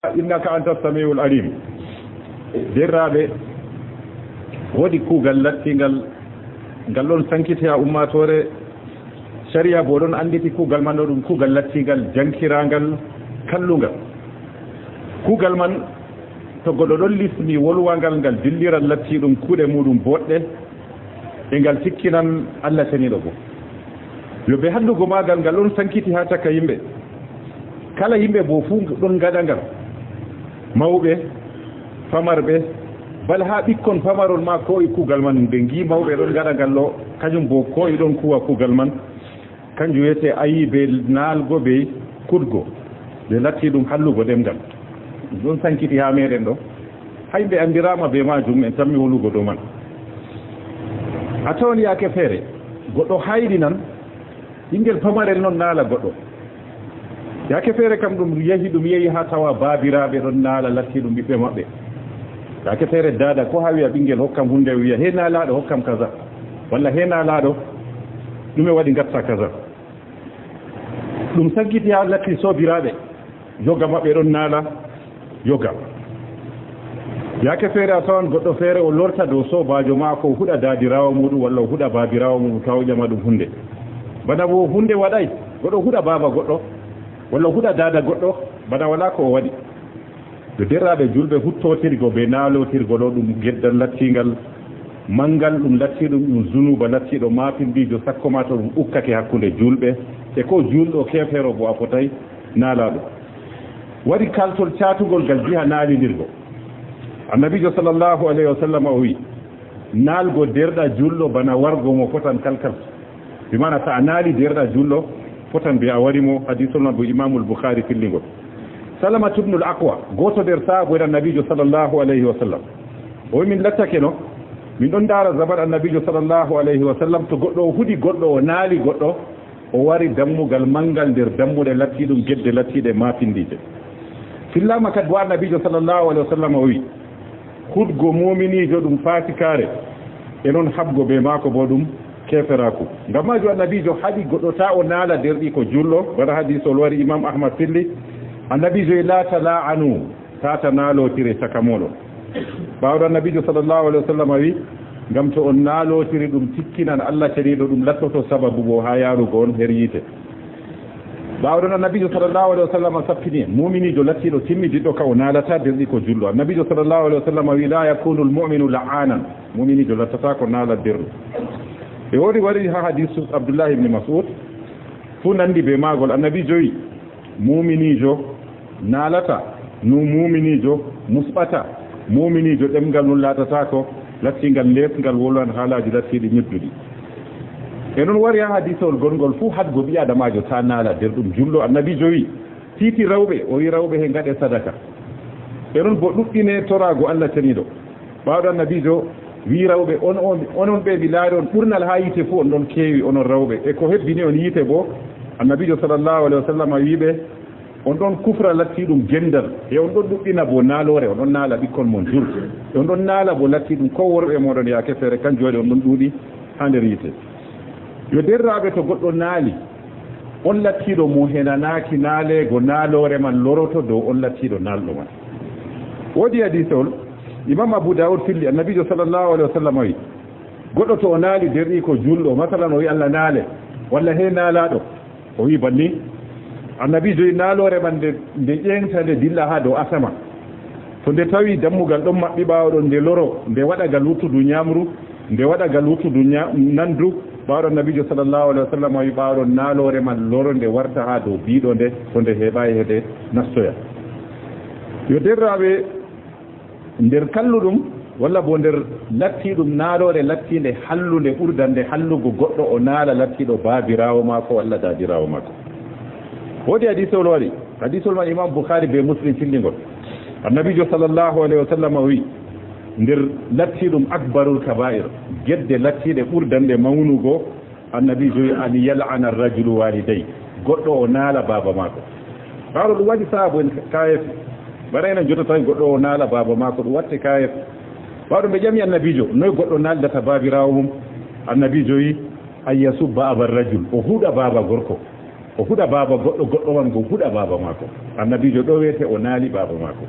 innaka anta samiul alim derraɓe wodi kuugal lattingal ngal ɗon sankiti ha ummatore sharia bo ɗon anditi kuugal man ɗo ɗum kuugal lattingal jankirangal kallungal kuugal man to goɗɗo ɗon lisni wolwangal ngal dilliran latti ɗum kuuɗe muɗum boɗɗe e ngal sikkinan Allah taniɗo go yo ɓe handugo magal ngal ɗon sankiti ha cakka yimɓe kala yimɓe bo fu ɗon gaɗa ngal mawɓe famarɓe bal ha ɓikkon famarol ma ko e kuugal man ɓe gi mawɓe ɗon gaɗa ngal ɗo kañum bo ko e ɗon kuwa kuugal man kanjum wiyete ayi ɓe naalgo ɓe kudgo ɓe latti ɗum hallugo ɗemgal ɗon sankiti ha meɗen ɗo hay ɓe andirama be majum en tammi wolugo dow man a tawon yaake feere goɗɗo hayɗi nan ɓinguel pamarel noon naala goɗɗo yaake feere kam ɗum yehi ha tawa baabiraɓe ɗon naala latti ɗum ɓiɓɓe maɓɓe yaake feere dada ko ha wiya ɓinguel hokkam hunde wiya he naalaɗo hokkam kaza walla he naalaɗo ɗume waɗi gatta kaza ɗum sankiti ha latti sobiraɓe yoga maɓɓe ɗon naala yoga yaake feere a tawan goɗɗo feere o lorta dow sobajo ma ko huɗa dadirawo muɗum walla o huɗa babirawo muɗum taw ƴama ɗum hunde bana bo hunde waɗay goɗɗo huɗa baba goɗɗo walla huɗa dada goɗɗo bana wala ko o waɗi to derraɓe julɓe huttotirgo ɓe naalotirgo ɗo ɗum geddal lattingal mangal ɗum lattiɗum ɗum zunuba lattiɗo mapindijo sakko ma to ɗum ukkake hakkude julɓe e ko julɗo kefero bo a fotay naalaɗo waɗi kaltol catugol gal jiha naalidirgo annabijo sallllahu alayhi wa sallam o wi naalgo derɗa julɗo bana wargo mo fotan kalkal bimana sa a naali derɗa julɗo fotan mbi a warimo hadisol man bo imamul boukhari fillingol salama tubnul aqwa goto nder sahabo en annabijo sallllahu alayhi wa sallam o wi min lattake no min ɗon daara zaman annabijo sallllahu alayhi wa sallam to goɗɗo o huɗi goɗɗo o naali goɗɗo o wari dammugal mangal nder dammuɗe lattiɗum gedde lattiɗe mapindije fillama kadi bo annabijo sallllahu alayhi wa sallam o wi hudgo muminijo ɗum fasikare e noon habgo be maako bo ɗum keferaku ngam majo annabijo haɗi goɗɗo ta o naala derɗi ko julɗo waɗa hadisol wari imam ahmad filli annabijo e la tala'anu tata naalotire caka moɗon ɓawɗo annabijo sallllahu alayhi wa sallam wi ngam to on naalotiri ɗum tikkinan Allah ceniɗo ɗum lattoto sababu bo ha yarugo on her yiite ɓawɗon annabijo sallllahu alayhi wa sallam sappini muminijo lattiɗo timmidiɗɗo ka o naalata derɗi ko julɗo annabijo sallllahu alayhi wa sallam wi la yakunu lmuminu la'anan muminijo lattata ko naala derɗo e woni wari ha hadisu abdoullahi ibni mas'ud fu nandi be magol annabijo wi muminijo naalata nu muminijo musɓata muminijo ɗemgal nun latata ko lattingal lesgal wolwan haalaji lattiɗi ñedduɗi e noon wari ha hadisol gongol fu hadgo ɓi adamajo ta naala nder ɗum julɗo annabijo wi titi rawɓe o wi rawɓe he gaɗe sadaka e noon bo ɗuɗɗine torago Allah taniɗo ɓawɗo annabijo wi rawɓe onon ɓe mi laari on ɓurnal ha yiite fu on ɗon keewi onon rawɓe e ko hebbini on yiite bo annabijo sallllahu alayhi wa sallam wiɓe on ɗon kufra latti ɗum gendal e on ɗon ɗuɗɗina bo naalore on ɗon naala ɓikkon mon julɓe e on ɗon naala bo latti ɗum ko worɓe moɗon yaake feere kanjum waɗi on ɗon ɗuuɗi ha nder yiite yo derraɓe to goɗɗo naali on lattiɗo mo henanaki naaleego naalore man loroto dow on lattiɗo naalɗo man woodi hadisol imam abou daoud filli annabijo sallllahu alayhi wa sallam wi goɗɗo to o naali derɗi ko julɗo masalan o wi Allah naale walla he naalaɗo o wi banni annabijo wi naalore man nde ƴeŋta nde dilla ha dow asama to nde tawi dammugal ɗon maɓɓi ɓawoɗon nde loro nde waɗagal wuttudu ñamru nde waɗagal wuttudu nandu ɓawɗo annabijo sallllahu alayhi wa sallam wi ɓawɗon naalore man loro nde warta ha dow biɗo nde to nde heɓayi hede nastoya yo derraɓe nder kalluɗum walla bo nder lattiɗum naalore lattinde hallude ɓurdande hallugo goɗɗo o naala lattiɗo baabirawo maako walla dadirawo maako woodi hadisol waɗi hadisol man imam boukhari be muslim fillingol annabijo sallllahu alayhi wa sallam wi nder lattiɗum akbarul kaba'ir gedde lattiɗe ɓurdande mawnugo annabijo wi an yal'ana rajulu walidayhi goɗɗo o naala baba maako ɓaɗo ɗum waɗi saabu en kayefi barayna jota tawi goɗɗo o naala baba maako ɗum watte kayef ɓaɗo ɓe ƴami annabijo noyi goɗɗo naaldata babirawo mum annabijo wi an yasubba aba rajul o huuɗa baba gorko o huɗa baba goɗɗo man go huɗa baba mako annabijo ɗo wiyete o naali baba mako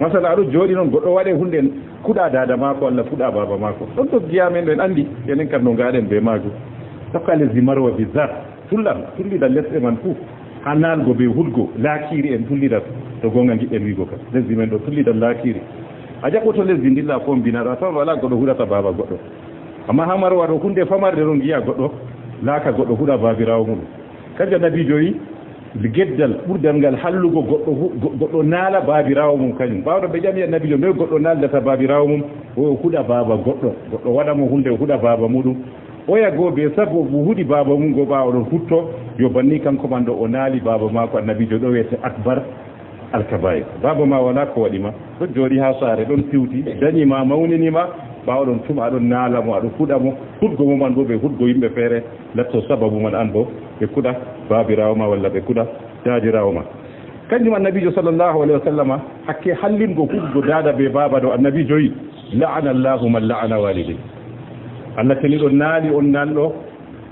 masala aɗo jooɗi noon goɗɗo waɗe hunde kuɗa dada mako walla fuɗa baba mako ɗon to giya men ɗen andi enen kam no gaɗen be majum tokka lesdi marwa bizar tullida lesɗe man fuu ha naalgo be hudgo laakiri en tullidat to gonga giɗɗen wiigo kam lesdi men ɗo tullida laakiri a jaɓɓoto lesdi ndilla ko mbinaɗo a tawan wala goɗɗo huɗata baba goɗɗo amma ha marwa ɗo hunde famarde ɗon giya goɗɗo laaka goɗɗo huɗa babirawo muɗum kanjum nabijo wi geddal ɓurdal ngal hallugo goɗɗo naala babirawo mum kañum bawɗo ɓe ƴami nabijo nde goɗɗo naaldata babirawo mum o huɗa baba goɗɗo waɗamo hunde huɗa baba muɗum oya goo be sabu mo huɗi baba mum go ɓawa ɗon hutto yo banni kanko man ɗo o naali baba mako annabijo ɗo wiyete akbar alkabair baba ma wala ko waɗima ɗon jooɗi ha saare ɗon siwti dañima mawninima ɓawa ɗon tuma aɗon naalamo aɗo huɗamo hudgo mo man bo ɓe hudgo yimɓe feere latto sababu man an bo ɓe kuɗa babirawo ma walla ɓe kuɗa dadirawo ma kanjum annabijo sallllahu alayhi wa sallama hakke hallingo hudgo dada be baba ɗo annabijo yi la'ana allahu man la'ana walidayhi Allah tani ɗo naali on nanɗo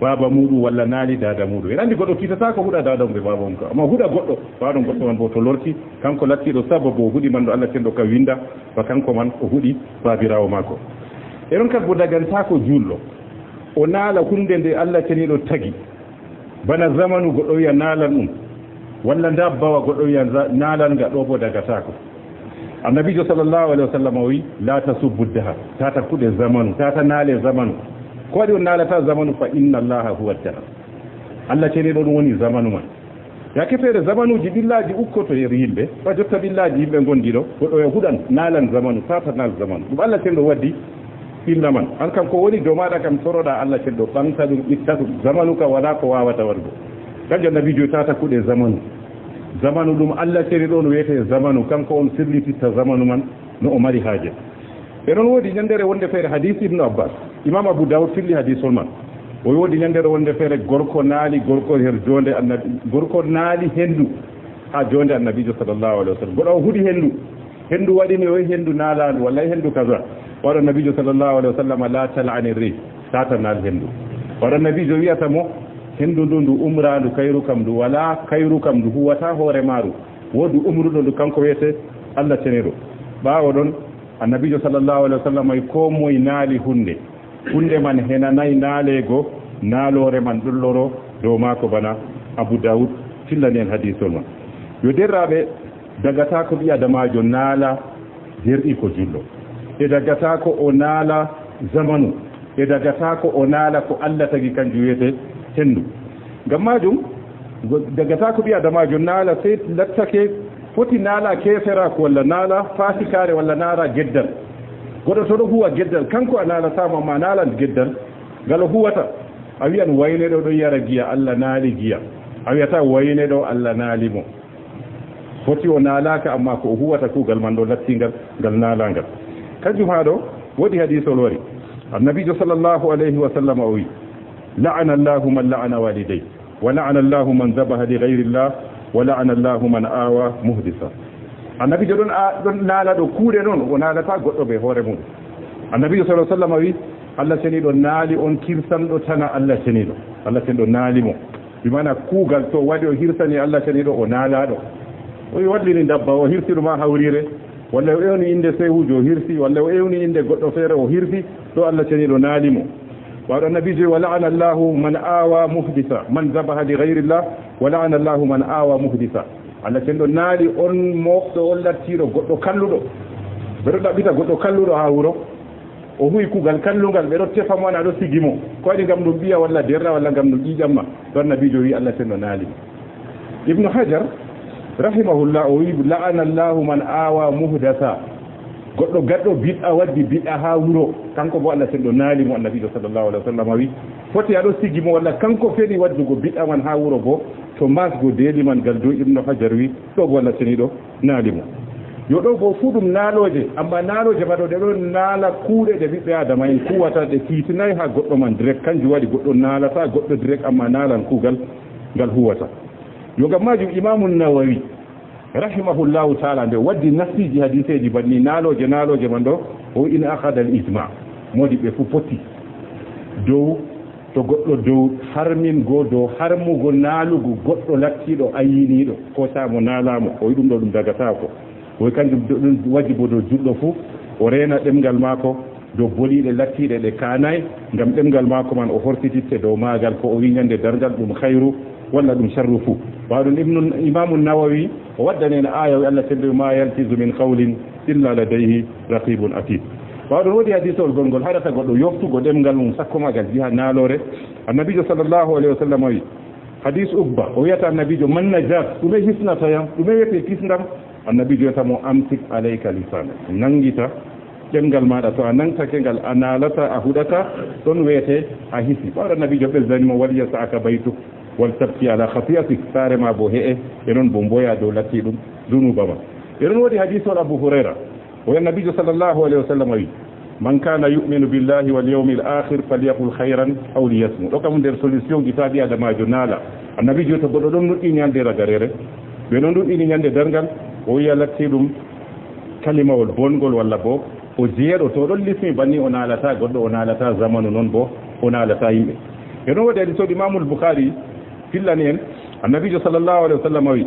baba muɗum walla naali dada muɗum en andi goɗɗo kitata ko huɗa dada mum ɓe baba mum ka amma huɗa goɗɗo baɗon goɗɗo man bo to lorti kanko lattiɗo sababu o huɗi man ɗo Allah tenɗo ka winda ba kanko man o huɗi babirawo mako e ɗon kadi bo dagantako julɗo o naala hunde nde Allah taniɗo tagi bana zamanu goɗɗo wiya naalan ɗum walla dabbawa goɗɗo wiya naalan nga ɗo bo dagatako annabijo sallallahu alaihi wasallam wi la tasubbu daha tata kude zamanu tata naale zamanu ko wadi on naalata zamanu fa inna allaha huwa ad-daha Allah cene ɗon woni zamanu man yake feere zamanuji billaji ukkoto e yimɓe fa jotta billaji yimɓe gondiɗo goɗɗo e huɗan naalan zamanu tata naal zamanu ɗum Allah cene ɗo waddi illa man an kam ko woni dow maɗa kam toroɗa Allah cene ɗo ɓamta ɗum itta ɗum zamanu ka wala ko wawata waɗgo kanjum annabijo tata kuɗe zamanu ɗum Allah ceni ɗon wiyete zamanu kanko on sirlititta zamanu man no o mari haaje e ɗon woodi ñandere wonde feere hadis ibnu abbas imam abou daoud filli hadis on man o woodi ñandere wonde feere gorko naali gorko her jonde annabi gorko naali hendu ha jonde annabijo sallallahu alaihi wasallam goɗo o huɗi hendu waɗini o hendu naalaandu walla hendu kaza waɗo annabijo sallallahu alaihi wasallam la tal'ani ri tata naal hendu waɗo annabijo wiyata mo hendu ndu umrandu kayru kam ndu wala kayru kam ndu huwata hoore maaru wodu umruɗo ndu kanko wiyete Allah ceneɗo ɓaawo ɗon annabijo sallallahu alaihi wasallam ay ko moye naali hunde man henanayi naaleego naalore man ɗolloro dow maako bana abou daoud fillani en hadisol man yo derraɓe dagata ko ɓi adamajo naala derɗi ko julɗo e dagata ko o naala zamanu e dagata ko o naala ko Allah tagi kanjum wiyete hendu ngam majum dagata ko ɓi adamajo naala sey lattake foti naala kefera ko walla naala fasikare walla naala geddal goɗo to ɗo huwa geddal kanko a naalatama ma naalan geddal ngal o huwata a wiyan wayneɗo ɗo yara giya Allah naali giya a wiyata wayneɗo Allah naali mo foti o naalaka amma ko o huwata kuugal man ɗo lattingal ngal naalangal kanjum ha ɗo woodi hadisol wari annabijo sallllahu alayhi wa sallam o wi la'ana allahu man la'ana walidayhi wa la'ana allahu man dhabaha li ghayri llah wa la'ana allahu man awa muhdisa annabijo ɗon naala ɗo kuuɗe noon o naalata goɗɗo ɓe hoore mum annabijo sallallahu alaihi wasallam wi Allah ceniɗo naali on kirsanɗo tana Allah ceniɗo Allah ceniɗo naali mo bimana kuugal to waɗi o hirsani Allah ceniɗo o naalaɗo o wallini dabba o hirsiɗuma hawrire walla o ewni inde sewujo o hirsi walla o ewni inde goɗɗo feere o hirsi ɗo Allah ceniɗo naali mo waɗo annabijo wa la'ana allahu man awa muhdisa man dhabaha li ghayri llah wa la'ana allahu man awa muhdisa Allah ceniɗo naali on mofɗo on lattiɗo goɗɗo kalluɗo ɓeɗo ɗaɓɓita goɗɗo kalluɗo ha wuro o huwi kuugal kallungal ɓeɗo tefa mo aɗo sigi mo ko waɗi ngam ɗum ɓiya walla derra walla ngam ɗum ƴiƴamma ɗo annabijo wi Allah ceniɗo naali ibnu hajar rahimahullah o wi la'ana allahu man awa muhdasa goɗɗo gaɗɗo biɗɗa waddi biɗɗa ha wuro kanko bo Allah ceniɗo naali mo annabijo sallallahu alaihi wasallam wi foti aɗo sigi mo walla kanko feɗi waddugo biɗɗa man ha wuro bo to masgo deeli man gal dow ibnu hajar wi ɗo bo Allah ceniɗo naali mo yo ɗo bo fu ɗum naaloje amma naaloje baɗo ɗe ɗon naala kuuɗe ɗe ɓiɓɓe adama en kuwata ɗe kiitinayi ha goɗɗo man direct kanjum waɗi goɗɗo naalata goɗɗo direct amma naalan kuugal ngal huwata yo gam majum imamu nawawi rahimahullahu taala nde waddi nasiji hadiseji banni naaloje man ɗo o in akhada al ijma modi ɓe fu poti dow to goɗɗo dow harmingo dow harmugo naalugo goɗɗo lattiɗo ayiniɗo ko samo naalamo o wi ɗum ɗo ɗum dagatako o kanjum ɗum wajibo dow juɗɗo fuu o rena ɗemgal maako dow boliɗe lattiɗe ɗe kanay ngam ɗemgal maako man o horsititte dow maagal ko o wi ñande dargal ɗum hayru walla ɗum sharru fuu waɗum imamu nawawi o waddaneno aya wi allah tedde ma yaltizu min qawlin illa ladayhi raqibun atid waɗum woodi hadisol gongol haɗata goɗɗo yoftugo ɗemgal mum sakkomagal jiha naalore annabijo sallllahu alayhi wa sallam wi hadis ubba o wiyata annabijo man najat ɗume hisnata yam ɗume wiyete kisdam annabijo wiyata mo amsik alayka lisana nangita ɗemgal maɗa to a nangtake ngal a naalata a huɗata ɗon wiyete a hisi ɓawɗo annabijo ɓesdanimo wal yasa'aka baytuk wal tabki ala khatiyatik saare ma bo he'e e noon bo mboya dow latti ɗum dunuba ma e ɗon woodi hadisol abu hurayra o annabijo sallllahu alayhi wa sallam wi man kana yuminu billahi wal yawmil akhir falyaqul khayran aw liyasmut ɗo kam nder solution ji taɓi adamajo naala annabijo to goɗɗo ɗon nuɗɗi ñande ragarere ɓe noon nuɗɗini ñande dargal o wiya latti ɗum kalimawol bongol walla bo o jeeɗo to ɗon lismi banni o naalata goɗɗo o naalata zamanu noon bo o naalata yimɓe e ɗon waɗi hadis oɗo imamul boukhari fillani en annabijo sallllahu alayhi wa sallam wi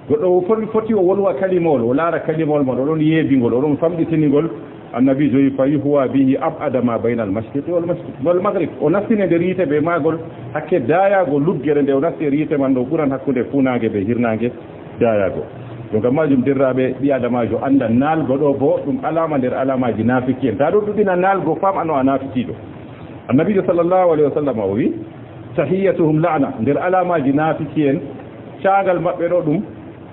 goɗɗo foti o wolwa kalimawol o laara kalimawol mon oɗon yeebingol oɗon famɗitinigol annabijo wi fa yuhwa bihi abada ma bayna al mashriqi wal maghrib o nastine nder yiite ɓe maagol hakke dayago luggere nde o nasti e yiite man ɗo ɓuran hakkude funage ɓe hirnage dayago donc majum derraɓe ɓi adamajo anda naalgo ɗo bo ɗum alama nder alamaji nafiki en ta ɗo ɗuɗɗina naalgo fam ano a nafikiɗo annabijo sallllahu alayhi wa sallam o wi tahiyatuhum la'na nder alamaji nafiki en caagal maɓɓe ɗo ɗum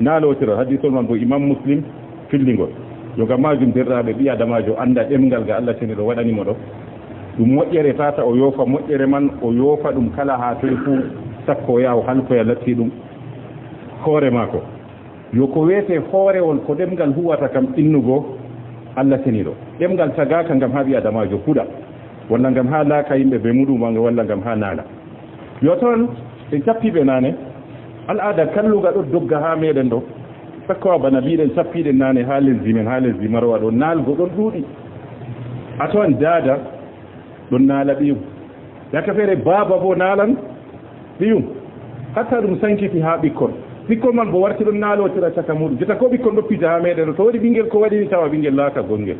naalotira hadisol man bo imam muslim fillingol donc majum derraɓe ɓi adamajo anda ɗemgal ga allah teni ɗo waɗanimo ɗo ɗum moƴƴere tata o yoofa moƴƴere man o yoofa ɗum kala ha toye fuu sakko o yaha o halkoya latti ɗum hoore maako yo ko wiyete hoorewol ko ɗemgal huwata kam innugo allah teni ɗo ɗemgal tagaka ngam ha ɓi adamajo huɗa walla ngam ha laaka yimɓe be muɗuma walla ngam ha naala yo toon en cappiɓe nane al'ada kalluga ɗo dogga ha meɗen ɗo sakkowa bana mbiɗen cappiɗen nane ha lesdi men ha lesdi marowa ɗo naalgo ɗon ɗuuɗi a tawan daada ɗon naala ɓiyum yaka feere baaba bo naalan ɓiyum hatta ɗum sankiti ha ɓikkon man bo warti ɗon naalotira caka muɗum jota ko ɓikkon ɗo pija ha meɗen ɗo to waɗi ɓinguel ko waɗini tawa ɓinguel laaka gonguel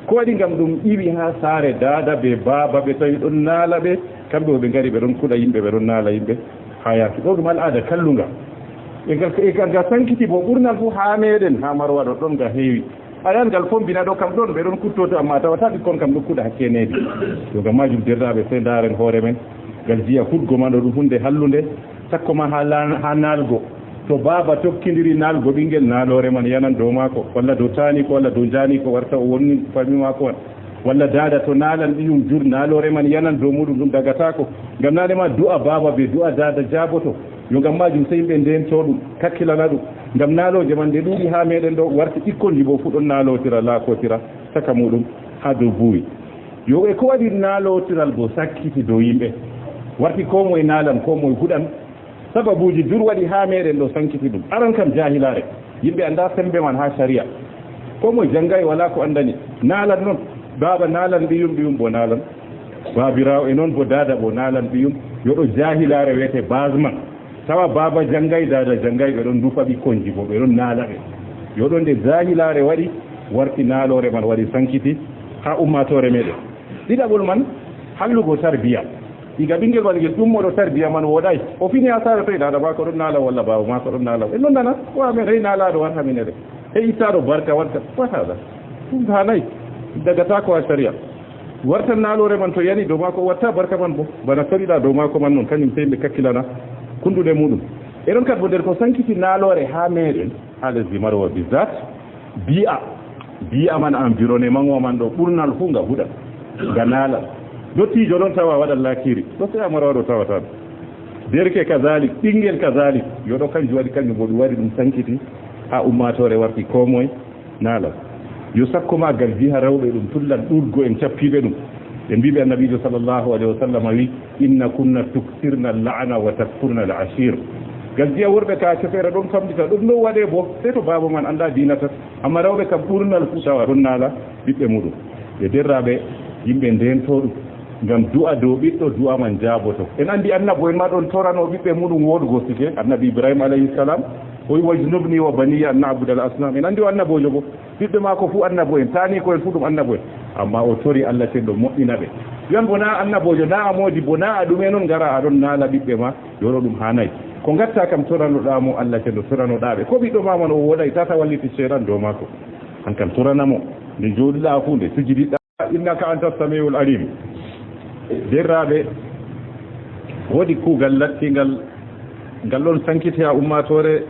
ko waɗi ngam ɗum iwi ha saare daada ɓe baaba ɓe tawi ɗon naala ɓe kamɓe ɓe ngari ɓe ɗon kuɗa yimɓe ɓe ɗon naala yimɓe ha yaaki ɗo ɗum al'ada kallunga e ga sankiti bo ɓurnal fof ha meɗen ha marwa ɗo ɗon ga heewi ayan ngal fombina ɗo kam ɗon ɓe ɗon kuttoto amma tawata ɓikkon kam ɗo kuɗa hakkeneji yo gam majum derraɓe se daren hoore men ngal jiya hudgo ma ɗo ɗum hunde hallunde sakko ma ha naalgo to baaba tokkidiri naalgo ɓinguel naalore man yanan dow maako walla dow taani ko walla dow jaani ko warta o wonni fami maako on walla daada to naalan ɗiyum jur naalore man yanan dow muɗum ɗum dagatako ngam naane ma du'a baaba be du'a daada jaaboto yo ngam majum so yimɓe ndento ɗum kakkilana ɗum ngam naaloje man nde ɗuuɗi ha meɗen ɗo warti ɓikkolji bo fu ɗon naalotira laakotira saka muɗum ha dow buuwi yo e ko waɗi naalotiral bo sakkiti dow yimɓe warti ko moye naalan ko moye huɗan sababuji dur waɗi ha meɗen ɗo sankiti ɗum aran kam jahilare yimɓe anda sembe man ha sharia ko moye janggay wala ko andani naalan noon baaba naalan ɓiyum bo naalan babirawo e noon bo daada bo naalan ɓiyum yoɗo jahilare wiyete base man tawa baaba janggay daada janggay ɓe ɗon dufa ɓikkonji bo ɓe ɗon naala ɓe yoɗon nde jahilare waɗi warti naalore man waɗi sankiti ha ummatore meɗen ɗiɗaɓol man hallugo tarbiya diga ɓinguel man ngel ɗummoɗo tarbiya man woɗay o fini ha sare toye daada ma ko ɗon naala walla baaba ma ko ɗon naala en non nana wa men hey naalaɗo warta minere hey ittaɗo barka warta wataɗa ɗum hanayi dagata ko a sharia warta naalore man to yani dow mako watta barka man bo bana soriɗa dow mako man noon kañum sey ɓe kakkilana kundude muɗum e ɗon kadi bo nder ko sankiti naalore ha meɗen ha lesdi marowa bisat bi'a man environnement o man ɗo ɓurnal fu nga huɗa nga naala dottijo ɗon tawa waɗan lakiri ɗo sey a marowa ɗo tawata derke kazalik ɓinguel kazalik yoɗo kanjum waɗi kanjum bo ɗum waɗi ɗum sankiti ha ummatore warti ko moye naala yo sakkoma gal jiha rewɓe ɗum tullan ɗurgo en cappiɓe ɗum ɓe mbiɓe annabijo sallllahu alayhi wa sallam wi inna kunna tuksirna la'ana wa takfurna al ashir gal jiya worɓe ka cefere ɗon famɗita ɗum ɗo waɗe bo sey to baaba man anda dina tan amma rewɓe kam ɓurnal fu tawa ɗon naala ɓiɓɓe muɗum ɓe derraɓe yimɓe ndento ɗum ngam du'a dow ɓiɗɗo du'a man jaaboto en andi annabo en ma ɗon torano ɓiɓɓe muɗum wodugo sike annabi ibrahima alayhi salam o wi wajnubni wa baniya an na'buda al asnam en andi o annabojo bo ɓiɓɓe maako fuu annabo en tani ko en fuu ɗum annabo en amma o tori Allah tenɗo moƴƴina ɓe wiyan bo na annabojo na a moodi bo na a ɗume noon gara aɗon naala ɓiɓɓe ma yoɗo ɗum hanayi ko gatta kam toranoɗamo Allah tenɗo toranoɗaɓe ko ɓiɗɗo ma man o woɗay tata walliti seyɗan dow maako han kam toranamo nde jooɗiɗa fuu nde sujidiɗɗa innaka anta samiul alim derraɓe woodi kuugal lattingal ngal ɗon sankite ha ummatore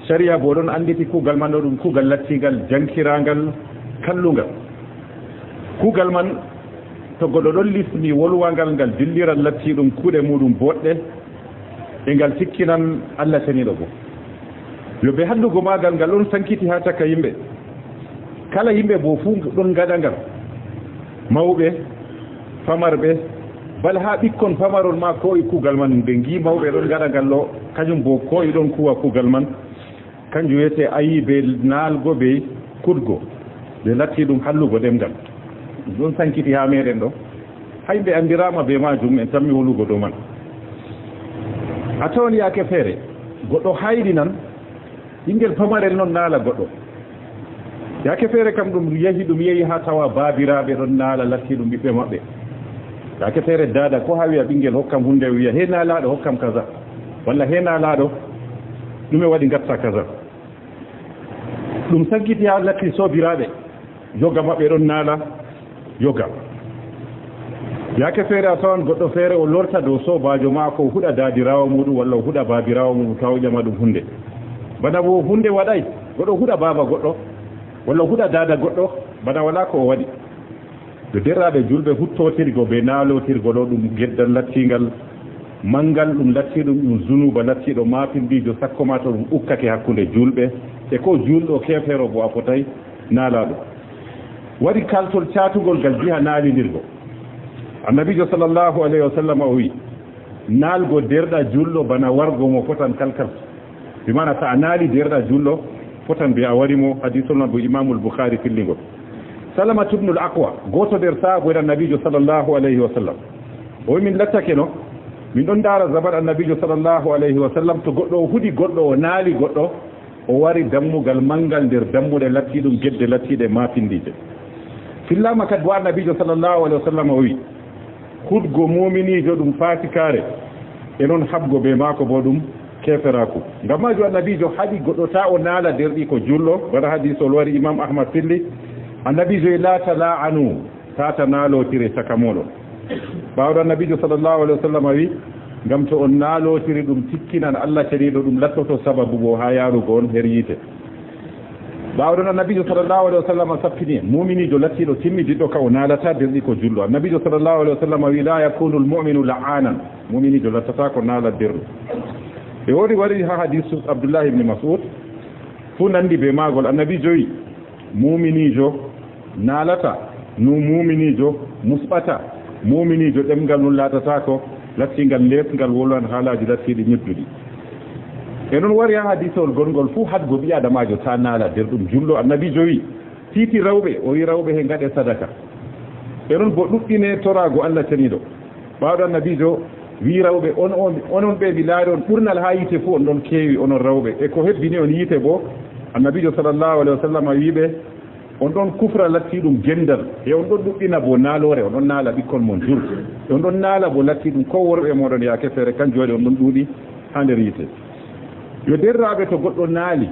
sharia bo ɗon anditi kuugal man ɗo ɗum kuugal lattingal jankirangal kallungal kuugal man to goɗɗo ɗon lismi wolwangal ngal dilliral latti ɗum kuuɗe muɗum boɗɗe e ngal sikkinan Allah taniɗo bo yo ɓe hallugo magal ngal ɗon sankiti ha caka yimɓe kala yimɓe bo fuu ɗon gaɗa ngal mawɓe famarɓe bal ha ɓikkon pamarol ma ko e kuugal man ɓe gi mawɓe ɗon gaɗa ngal ɗo kañum bo ko e ɗon kuwa kuugal man kanjum wiyete ayi ɓe naalgo ɓe kudgo ɓe latti ɗum hallugo ɗemgal ɗon sankiti ha meɗen ɗo hayɓe andirama be majum en tammi wolugo dow man a tawan yaake feere goɗɗo hayɗi nan ɓinguel pamarel noon naala goɗɗo yaake feere kam ɗum yehi ha tawa baabiraɓe ɗon naala latti ɗum ɓiɓɓe maɓɓe yaake feere dada ko ha wiya ɓinguel hokkam hunde wiya he naalaɗo hokkam kaza walla he naalaɗo ɗume waɗi gatta kaza ɗum sankiti ha latti sobiraɓe yoga maɓɓe ɗon naala yoga yaake feere a tawan goɗɗo feere o lorta dow sobajo maako o huɗa dadirawo muɗum walla o huɗa babirawo muɗum taw ƴama ɗum hunde bana bo hunde waɗay goɗɗo huɗa baba goɗɗo walla huɗa dada goɗɗo bana wala ko o waɗi ɓe derraɓe julɓe huttotirgo ɓe naalotirgo ɗo ɗum geddal lattingal mangal ɗum latti ɗum zunuba lattiɗo mapindijo sakko ma to ɗum ukkake hakkude julɓe e ko julɗo kefero bo a fotay naalaɗo waɗi kaltol catugol ngal jiha naalidirgo annabijo sallllahu alayhi wa sallam o wi naalgo derɗa julɗo bana wargo mo fotan kalkal bimana sa a naali derɗa julɗo fotan be a warimo hadisol man bo imamul boukhari fillingol salamatu ibnul aqwa goto nder sahabo en annabijo sallllahu alayhi wa sallam o wi min lattake no min ɗon daara zaman annabijo sallllahu alayhi wa sallam to goɗɗo o huɗi goɗɗo o naali goɗɗo o wari dammugal mangal nder dammuɗe lattiɗum gedde lattiɗe mapindije fillama kadi bo annabijo sallllahu alayhi wa sallam o wi hudgo muminijo ɗum fasikare e noon habgo be maako bo ɗum keferaku ngam majo annabijo haɗi goɗɗo ta o naala nder ɗi ko julɗo waɗa hadisol wari imam ahmad filli annabijo e la tala'anu tata naalotire caka moɗon ɓawɗo annabijo sallllahu alayhi wa sallam wi ngam to on naalotiri ɗum tikkinan Allah ceniɗo ɗum lattoto sababu bo ha yarugo on her yiite ɓawɗon annabijo sallllahu alayhi wa sallam sappini muminijo lattiɗo timmidiɗɗo ka o naalata nder ɗi ko julɗo annabijo sallllahu alayhi wa sallam wi la yakunu lmuminu la'anan muminijo lattata ko naala derɗo e wori wari ha hadisu abdoullahi ibni mas'ud fu nandi be magol annabijo wi muminijo naalata no muminijo musɓata muminijo ɗemgal num latata ko lattingal lesgal wolwan haalaji lattiɗi ñedduɗi e noon wari ha hadisol gongol fu hadgo ɓi adamajo ta naala nder ɗum julɗo annabijo wi tiiti rewɓe o wi rewɓe he gaɗe sadaka e noon bo ɗuɗɗine torago Allah taniɗo ɓawɗo annabijo wi rewɓe onon ɓe mi laari on ɓurnal ha yiite fu on ɗon keewi onon rewɓe e ko hebbini on yiite bo annabijo sallllahu alayhi wa sallam wiɓe on ɗon kufra latti ɗum gendal e on ɗon ɗuɗɗina bo naalore on ɗon naala ɓikkon mon jul e on ɗon naala bo latti ɗum ko worɓe moɗon yaake feere kanjum waɗi on ɗon ɗuuɗi ha nder yiite yo derraɓe to goɗɗo naali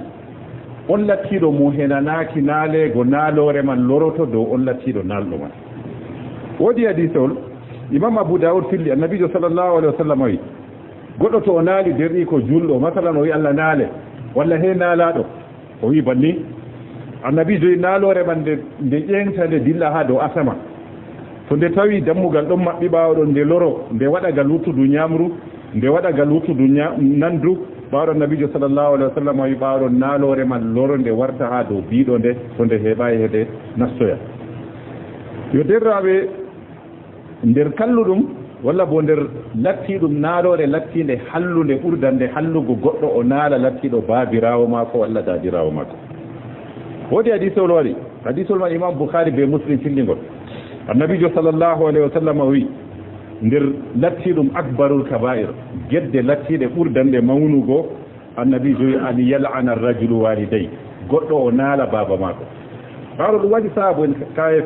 on lattiɗo mo henanaki naalego naalore man loroto dow on lattiɗo naalɗo man woodi hadisol imam abou daoud filli annabijo sallllahu alayhi wa sallam wi goɗɗo to o naali derɗi ko julɗo masalan o wi Allah naale walla he naalaɗo o wi banni annabijo wi naalore man nde ƴeŋta nde dilla ha dow asama to nde tawi dammugal ɗon maɓɓi ɓawoɗon nde loro nde waɗagal wuttudu ñamru nde waɗagal wuttudu nandu ɓawɗo annabijo sallllahu alayhi wa sallam wi ɓawɗon naalore man loro nde warta ha dow biɗo nde to nde heɓayi hede nastoya yo derraɓe nder kalluɗum walla bo nder lattiɗum naalore lattinde hallude ɓurdande hallugo goɗɗo o naala lattiɗo baabirawo maako walla dadirawo maako woodi hadisol wari hadisol man imam boukhari be muslim fillingol annabijo sallallahu alaihi wasallam wi ndir lattidum akbarul kaba'ir gedde lattide ɓurdande mawnugo annabijo an yal'ana ar-rajulu walidayhi goddo o naala baba mako baaro ɗum waɗi saabu en kayef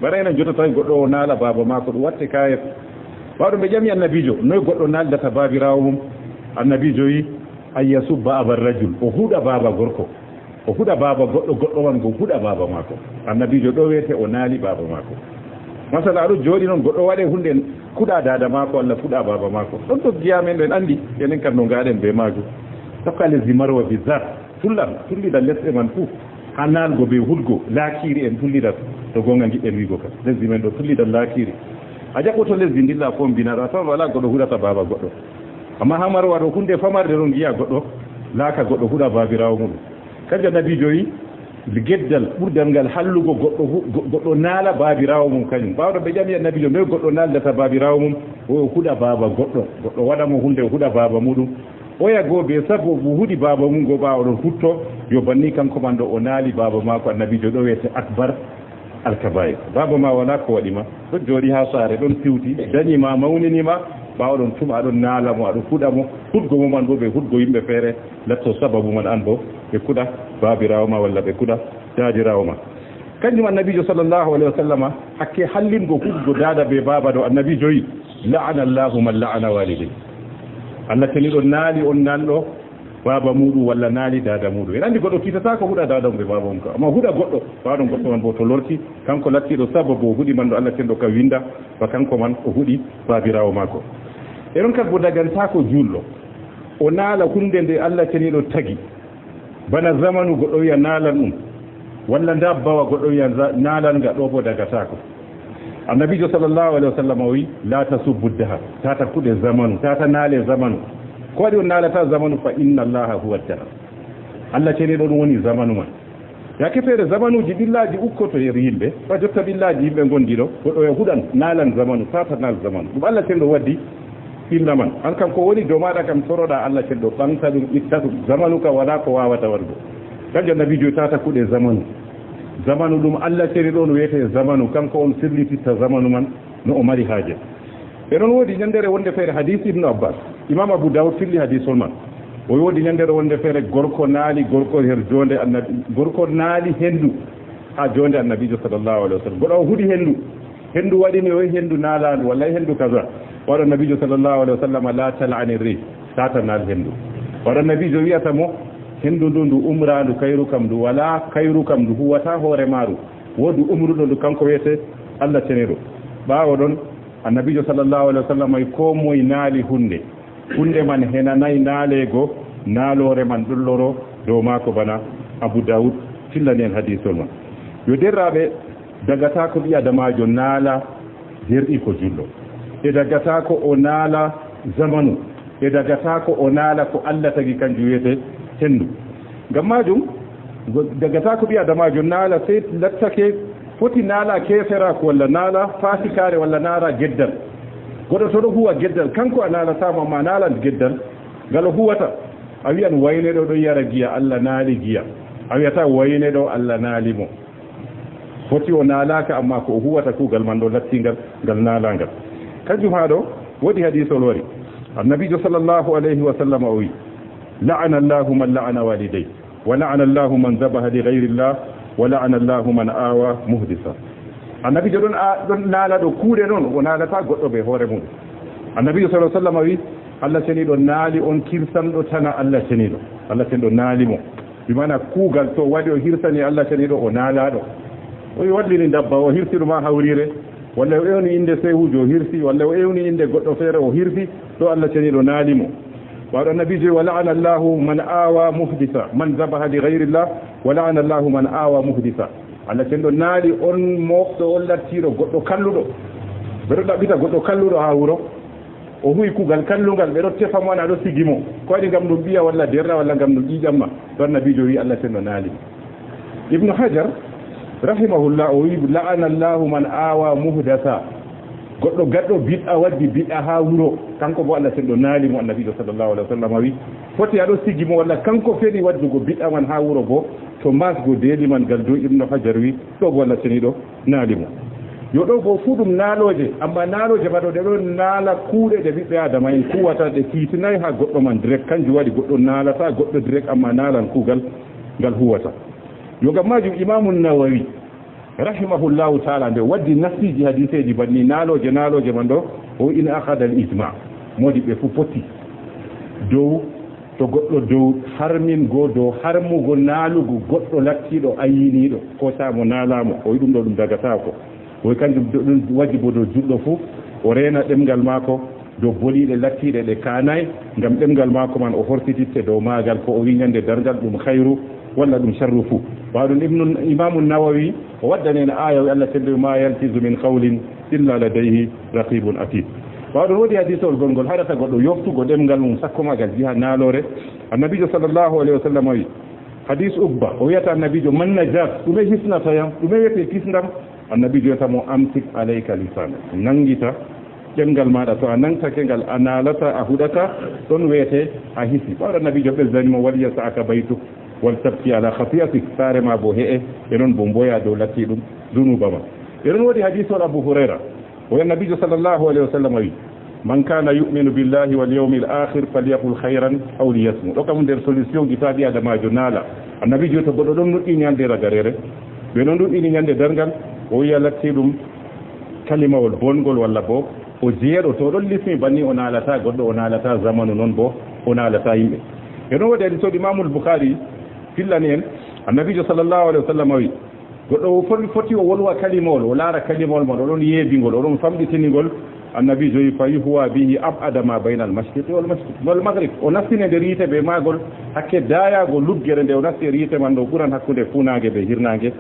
barayna jotata goddo o naala baba mako ɗum watte kayef baado ɓe ƴami annabijo noy goddo naaldata babirawo mum annabijo yi an yasubba aba rajul o huɗa baba gorko o huɗa baba goɗɗo wan go huɗa baba mako annabijo ɗo wiyete o naali baba mako masala aɗo jooɗi noon goɗɗo waɗe hunde kuɗa dada mako walla fuɗa baba mako ɗon to giyamen ɗo en andi enen kam no gaɗen be majum tokka lesdi marwa bizar tullida lesɗe man fuu ha naalgo be hudgo laakiri en tullida to gonga giɗɗen wigo kam lesdi men ɗo tullida laakiri a jaɓɓoto lesdi ndilla fof mbinaɗo a tawan wala goɗɗo huɗata baba goɗɗo amma ha marwa ɗo hunde famarde ɗon giya goɗɗo laaka goɗɗo huɗa babirawo muɗum kadi nabijo yi geddal ɓurdal ngal hallugo goɗɗo naala babirawo mum kañum ɓawɗo ɓe ƴami nabijo noy goɗɗo naaldata babirawo mum o huɗa baba goɗɗo waɗamo hunde huɗa baba muɗum oya go be sabu huɗi baba mum go ɓawa ɗon hutto yo banni kanko man ɗo o naali baba mako annabijo ɗo wiyete akbar alkabair baba ma wala ko waɗima ɗon jooɗi ha saare ɗon siwti dañima mawninima ɓawa ɗon tuma aɗon naalamo aɗo fuɗamo hudgo mum an bo ɓe hudgo yimɓe feere latto sababu man an bo ɓe kuɗa babirawo ma walla ɓe kuɗa jajirawo ma kanjum annabijo sallllahu alayhi wa sallam hakke hallingo hudgo dada be baba ɗo annabijo yi la'ana llahu man la'ana walidayhi Allah tani ɗo naali on nanɗo baba muɗum walla naali dada muɗum en andi goɗɗo kitata ko huɗa dada mum be baba mum ka amma huɗa goɗɗo baɗon goɗɗo man bo to lorti kanko lattiɗo sababu o huɗi man ɗo Allah tenɗo ka winda ba kanko man o huɗi babirawo mako e ɗon kadi bo dagantako julɗo o naala hunde nde Allah taniɗo tagi bana zamanu goɗɗo wiya naalan ɗum walla dabbawa goɗɗo wiya naalan nga ɗo bo dagatako annabijo sallallahu alaihi wasallam wi la tasubbu dahar tata kuɗe zamanu tata naale zamanu ko waɗi on naalata zamanu fa inna allaha huwa dahar Allah taniɗo ɗum woni zamanu man yake feere zamanuji billaji ukkoto yer yimɓe fa jotta billaji yimɓe gondi ɗo goɗɗo e huɗan naalan zamanu tata naal zamanu ɗum Allah tenɗo waddi illa man an kam ko woni dow maɗa kam toroɗa Allah tenɗo ɓamta ɗum itta ɗum zamanu ka wala ko wawata wargo kanjum nabijo tata kuɗe zamanu ɗum Allah teni ɗon wiyete zamanu kanko on sirlititta zamanu man no o mari haaje e ɗon woodi ñandere wonde feere hadis ibnu abbas imam abou daoud filli hadisol man o woodi ñandere wonde feere gorko naali gorko her jonde annabi gorko naali hendu ha jonde annabijo sallallahu alaihi wasallam goɗo o huɗi hendu waɗini o hendu naalaandu walla hendu kaza waɗo nabijo sallallahu alaihi wasallam la tal'ani ri tata naal hendu waɗo nabijo wiyata mo hendu ndu umrandu kayru kam ndu wala kayru kam ndu huwata hoore maaru woodi umruɗo ndu kanko wiyete Allah teneɗo ɓaawo ɗon annabijo sallallahu alaihi wasallam ay ko moye naali hunde man henanayi naaleego naaloore man ɗulloro dow maako bana abou daoud fillani en hadisol man yo derraɓe dagata ko ɓi adamajo naala derɗi ko julɗo e dagata ko o naala zamanu e dagata ko o naala ko Allah tagi kanjum wiyete hendu ngam majum dagata ko ɓi adamajo naala sey lattake foti naala keferaako walla naala fasikare walla naala geddal goɗo to ɗo huwa geddal kanko a naalatama ma naalan geddal ngal o huwata a wiyan wayneɗo ɗo yara giya Allah naali giya a wiyata wayneɗo Allah naali mo foti o naalaka amma ko o huwata kuugal man ɗo lattingal ngal naalangal kanjum ha ɗo woodi hadisol wari annabijo sallllahu alayhi wa sallam o wi la'ana allahu man la'ana walidayhi wa la'ana allahu man dhabaha li ghayri llah wa la'ana allahu man awa muhdisa annabijo ɗon naala ɗo kuuɗe noon o naalata goɗɗo ɓe hoore mum annabijo sallah sallam wi Allah ceniɗo naali on kirsanɗo tana Allah ceniɗo Allah ceniɗo naali mo bimana kuugal to waɗi o hirsani Allah ceniɗo o naalaɗo o wallini dabba o hirsiɗuma hawrire walla o ewni inde sewujo o hirsi walla o ewni inde goɗɗo feere o hirsi ɗo Allah ceniɗo naali mo waɗo annabijo wa la'ana allahu man awa muhdisa man dhabaha li ghayri llah wa la'ana allahu man awa muhdisa Allah ceniɗo naali on mofɗo on lattiɗo goɗɗo kalluɗo ɓeɗo ɗaɓɓita goɗɗo kalluɗo ha wuro o huwi kugal kallungal ɓeɗo tefa mo aɗo sigimo ko waɗi ngam ɗum ɓiya walla derna walla ngam ɗum ƴiƴamma ɗon nabijo wi Allah ceniɗo naali ibnu hajar rahimahullah o wi la'ana allahu man awa muhdasa goɗɗo gaɗɗo bid'a waddi bid'a ha wuro kanko bo Allah ceniɗo naali mo annabijo sallallahu alaihi wasallam wi foti aɗo sigimo walla kanko feni waddugo bid'a man ha wuro bo to masgo deeli man gal dow ibnu hajar wi ɗo bo Allah ceniɗo naali mo yo ɗo bo fu ɗum naaloje amma naaloje ma ɗo ɗe ɗon naala kuuɗe ɗe ɓiɓɓe adama en kuwata ɗe tiitinayi ha goɗɗo man direct kanjum waɗi goɗɗo naalata goɗɗo direct amma naalan kuugal ngal huwata yo ngam majum imamu nawawi rahimahullahu taala nde waddi nasiji hadiseji banni naaloje man ɗo o in akhada al ijma modi ɓe fu poti dow to goɗɗo dow harmingo dow harmugo naalugo goɗɗo lattiɗo ayiniɗo ko samo naalamo o wi ɗum ɗo ɗum dagatako o kanjum ɗum waji bo dow julɗo fu o rena ɗemgal maako dow boliɗe lattiɗe ɗe kanay ngam ɗemgal maako man o hortititte dow maagal ko o wi ñande dargal ɗum khayru walla ɗum sharru fu waɗum imamu nawawi o waddani aya wi Allah teddu ma yaltizu min qawlin illa ladayhi raqibun atid waɗum wodi hadisol gongol haɗata goɗɗo yoftugo ɗemgal mum sakko magal jiha naalore annabijo sallllahu alayhi wa sallam wi hadis ubba o wiyata annabijo man najat ɗume hisnata yam ɗume wiyete kisndam annabijo wiyata mo amsik alayka lisana nangita ɗemgal maɗa to a nangtake ngal a naalata a huɗata ɗon wiyete a hisi ɓawɗo annabijo ɓesdanimo waliya sa aka baytu wal tabki ala khatiyatik saare ma bo he'e e noon bo mboya dow latti ɗum dunuba ma e ɗon woodi hadisol abu hurayra o annabijo sallllahu alayhi wa sallam wi man kana yuminu billahi wal yawmil akhir falyaqul khayran aw liyasmut ɗo kam nder solution ji taaɓi adamajo naala annabijo to goɗɗo ɗon nuɗɗi ñande ragarere ɓe noon ɗuɗɗini ñande dargal o wiya latti ɗum kalimawol bongol walla bo o jeeɗo to ɗon lismi banni o naalata goɗɗo o naalata zamanu noon bo o naalata yimɓe e ɗon waɗi hadisoɗi imamul boukhari fillani en annabijo sallllahu alayhi wa sallam wi goɗɗo foti o wolwa kalimawol o laara kalimawol mon oɗon yeebingol oɗon famɗitinigol annabijo wi fa yuhwa bihi abada ma bayna al mashriqi wal maghrib o nastine nder yiite ɓe maagol hakke dayago luggere nde o nasti e yiite man ɗo ɓuran hakkude funage ɓe hirnage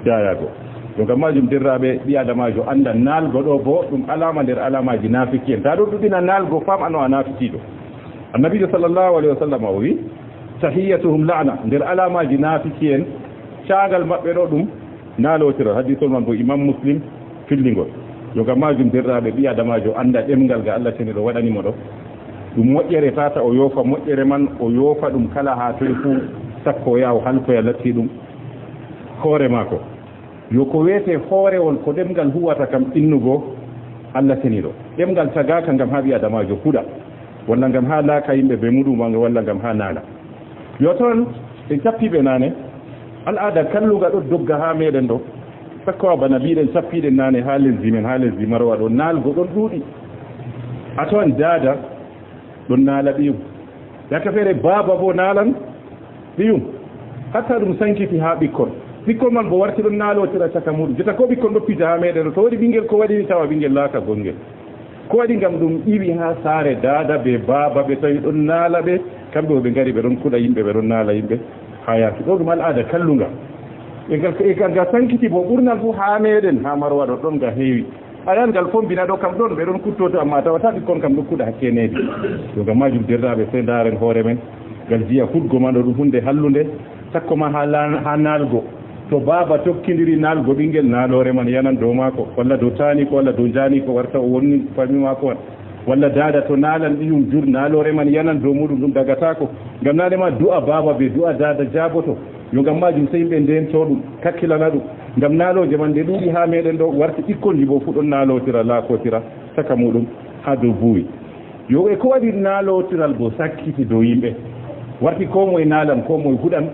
dayago ɗo ngam majum dirraɓe ɓi adamajo anda naalgo ɗo bo ɗum alama nder alamaji nafiki en ta ɗo ɗuɗɗina naalgo fam ano a nafikiɗo annabijo sallllahu alayhi wa sallam o wi tahiyatuhum la'na nder alamaji nafiki en caagal maɓɓe ɗo ɗum naalotira hadisol man bo imam muslim fillingol yo ngam majum derraɓe ɓi adamajo anda ɗemgal ga Allah teni ɗo waɗanimo ɗo ɗum moƴƴere tata o yoofa moƴƴere man o yoofa ɗum kala ha toye fu sakko o yaha o halkoya latti ɗum hoore maako yo ko wiyete hoorewol ko ɗemgal huwata kam innugo Allah teni ɗo ɗemgal tagaka ngam ha ɓi adamajo huɗa walla ngam ha laaka yimɓe ɓe muɗumaga walla ngam ha naala yo toon ɓe cappiɓe nane al'ada kalluga ɗo dogga ha meɗen ɗo sakkowa bana mbiɗen cappiɗen nane ha lesdi men ha lesdi marwa ɗo naalgo ɗon ɗuuɗi a tawan daada ɗon naala ɓiyum yaka feere baaba bo naalan ɓiyum hatta ɗum sankiti ha ɓikkon man bo warti ɗon naalotira caka muɗum jota ko ɓikkon ɗo pija ha meɗen ɗo to waɗi ɓinguel ko waɗini tawa ɓinguel laaka gongel ko waɗi ngam ɗum iwi ha saare daada ɓe baaba ɓe tawi ɗon naala ɓe kamɓe o ɓe ngari ɓe ɗon kuɗa yimɓe ɓe ɗon naala yimɓe ha yaaki ɗo ɗum al'ada kallunga e ga sankiti bo ɓurnal fu ha meɗen ha marwa ɗo ɗon ga heewi ayan ngal fombina ɗo kam ɗon ɓe ɗon kuttoto amma tawata ɓikkon kam ɗo kuɗa hakkeneji to ngam majum derraɓe sey ndaren hoore men ngal jiya hudgo ma ɗo ɗum hunde hallunde sakko ma ha naalgo to baaba tokkidiri naalgo ɓinguel naalore man yanan dow maako walla dow taani ko walla dow jaani ko warta o wonni fami maako on walla daada to naalan ɗiyum jur naalore man yanan dow muɗum ɗum dagatako ngam naane ma du'a baaba ɓe du'a daada jaaboto yo ngam majum sey yimɓe ndento ɗum kakkilana ɗum ngam naaloje man nde ɗuuɗi ha meɗen ɗo warti ɓikkolji bo fu ɗon naalotira laakotira saka muɗum ha dow buuwi yo e ko waɗi naalotiral bo sakkiti dow yimɓe warti ko moye naalan ko moye huɗan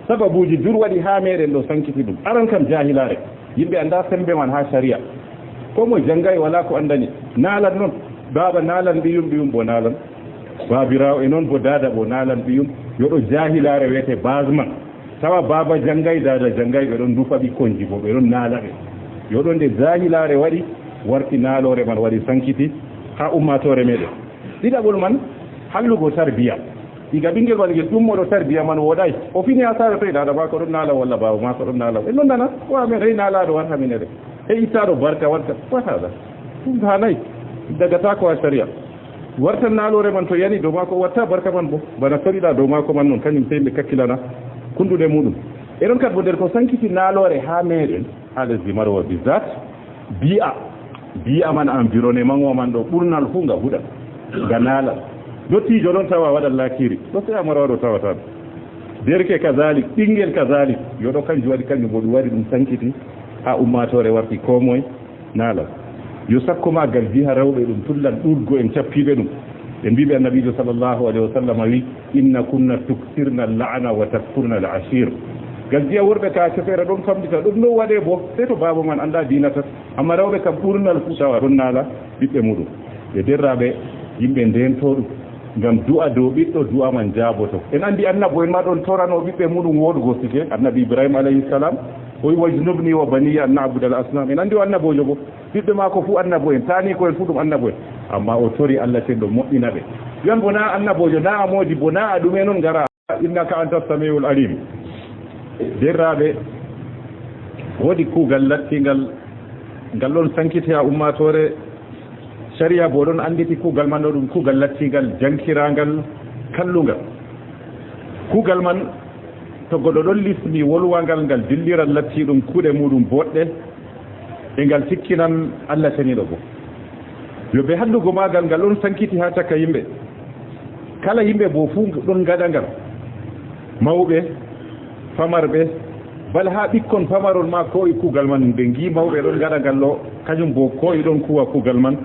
sababuji jur waɗi ha meɗen ɗo sankiti ɗum aran kam jahilare yimɓe anda sembe man ha sharia ko moye janggay wala ko andani naalan noon baaba naalan ɓiyum bo naalan babirawo e noon bo daada bo naalan ɓiyum yoɗo jahilare wiyete basman tawa baaba janggay daada janggay ɓe ɗon dufa ɓikkonji bo ɓe ɗon naala ɓe yoɗo nde jahilare waɗi warti naalore man waɗi sankiti ha ummatore meɗen ɗiɗaɓol man hallugo tarbiya diga ɓinguel waɗigel ɗummoɗo tarbiya man woɗay o fini ha sare toye daada ma ko ɗon naala walla baaba ma ko ɗon naala e nondana wa men hey naalaɗo warta minere e ittaɗo barka watta wataɗa ɗum hanayi dagata ko ha sharia wartan naalore man to yani dow mako watta barka man bo bana soriɗa dow mako man noon kañum sey ɓe kakkilana kundude muɗum e ɗon kat bo nder ko sankiti naalore ha meɗen ha lesdi marwa bizat bi'a man environnement o man ɗo ɓurnal fu nga huɗa nga naala dottijo ɗon tawa waɗan lakiri ɗo sey a marwa ɗo tawata derke kazalik ɓinguel kazalik yoɗo kanjum waɗi kanjum bo ɗum waɗi ɗum sankiti ha ummatore warti ko moye naala yo sakkoma gal jiha rewɓe ɗum tullan ɗurgo en cappiɓe ɗum ɓe mbiɓe annabijo sallllahu alayhi wa sallam wi inna kunna tuksirna la'ana wa takfurna al ashir gal jiya worɓe ka cefere ɗon famɗita ɗum ɗo waɗe bo sey to baba man anda dina tan amma rewɓe kam ɓurnal fu tawa ɗon naala ɓiɓɓe muɗum ɓe derraɓe yimɓe ndento ɗum ngam du'a dow ɓiɗɗo du'a man jaaboto en andi annabo en ma ɗon torano ɓiɓɓe muɗum woɗugo sike annabi ibrahima alayhi salam o wi wajnubni wa baniya an na'buda al asnam en andi o annabojo bo ɓiɓɓe maako fu annabo en tani ko en fu ɗum annabo en amma o tori Allah ten ɗo moƴƴina ɓe yon bo na annabojo na a moodi bo na a ɗume noon ngara innaka anta samiul alim derraɓe woodi kuugal lattingal ngal ɗon sankite ha ummatore sharia bo ɗon anditi kuugal man ɗo ɗum kuugal lattingal jankirangal kallungal kuugal man to goɗɗo ɗon lismi wolwangal ngal dilliral latti ɗum kuuɗe muɗum boɗɗe e ngal tikkinan Allah taniɗo bo yo ɓe hallugo magal ngal ɗon sankiti ha cakka yimɓe kala yimɓe bo fu ɗon gaɗa ngal mawɓe famarɓe bal ha ɓikkon pamaron ma ko e kuugal man ɓe gi mawɓe ɗon gaɗa ngal ɗo kañum bo ko e ɗon kuwa kuugal man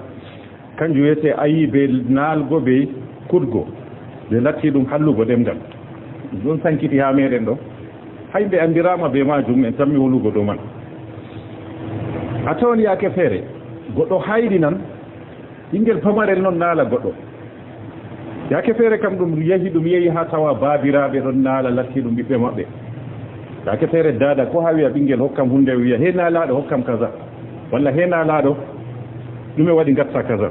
kanjum wiyete ayiɓe naalgo ɓe kudgo ɓe latti ɗum hallugo ɗemgal ɗon sankiti ha meɗen ɗo hayɓe andirama be majum en tammi wolugo dow man a tawan yaake feere goɗɗo hayɗi nan ɓinguel pamarel noon naala goɗɗo yaake feere kam ɗum yehi ha tawa baabiraɓe ɗon naala latti ɗum ɓiɓɓe maɓɓe yaake feere dada ko ha wiya ɓinguel hokkam hunde wiya he naalaɗo hokkam kaza walla he naalaɗo ɗume waɗi gatta kaza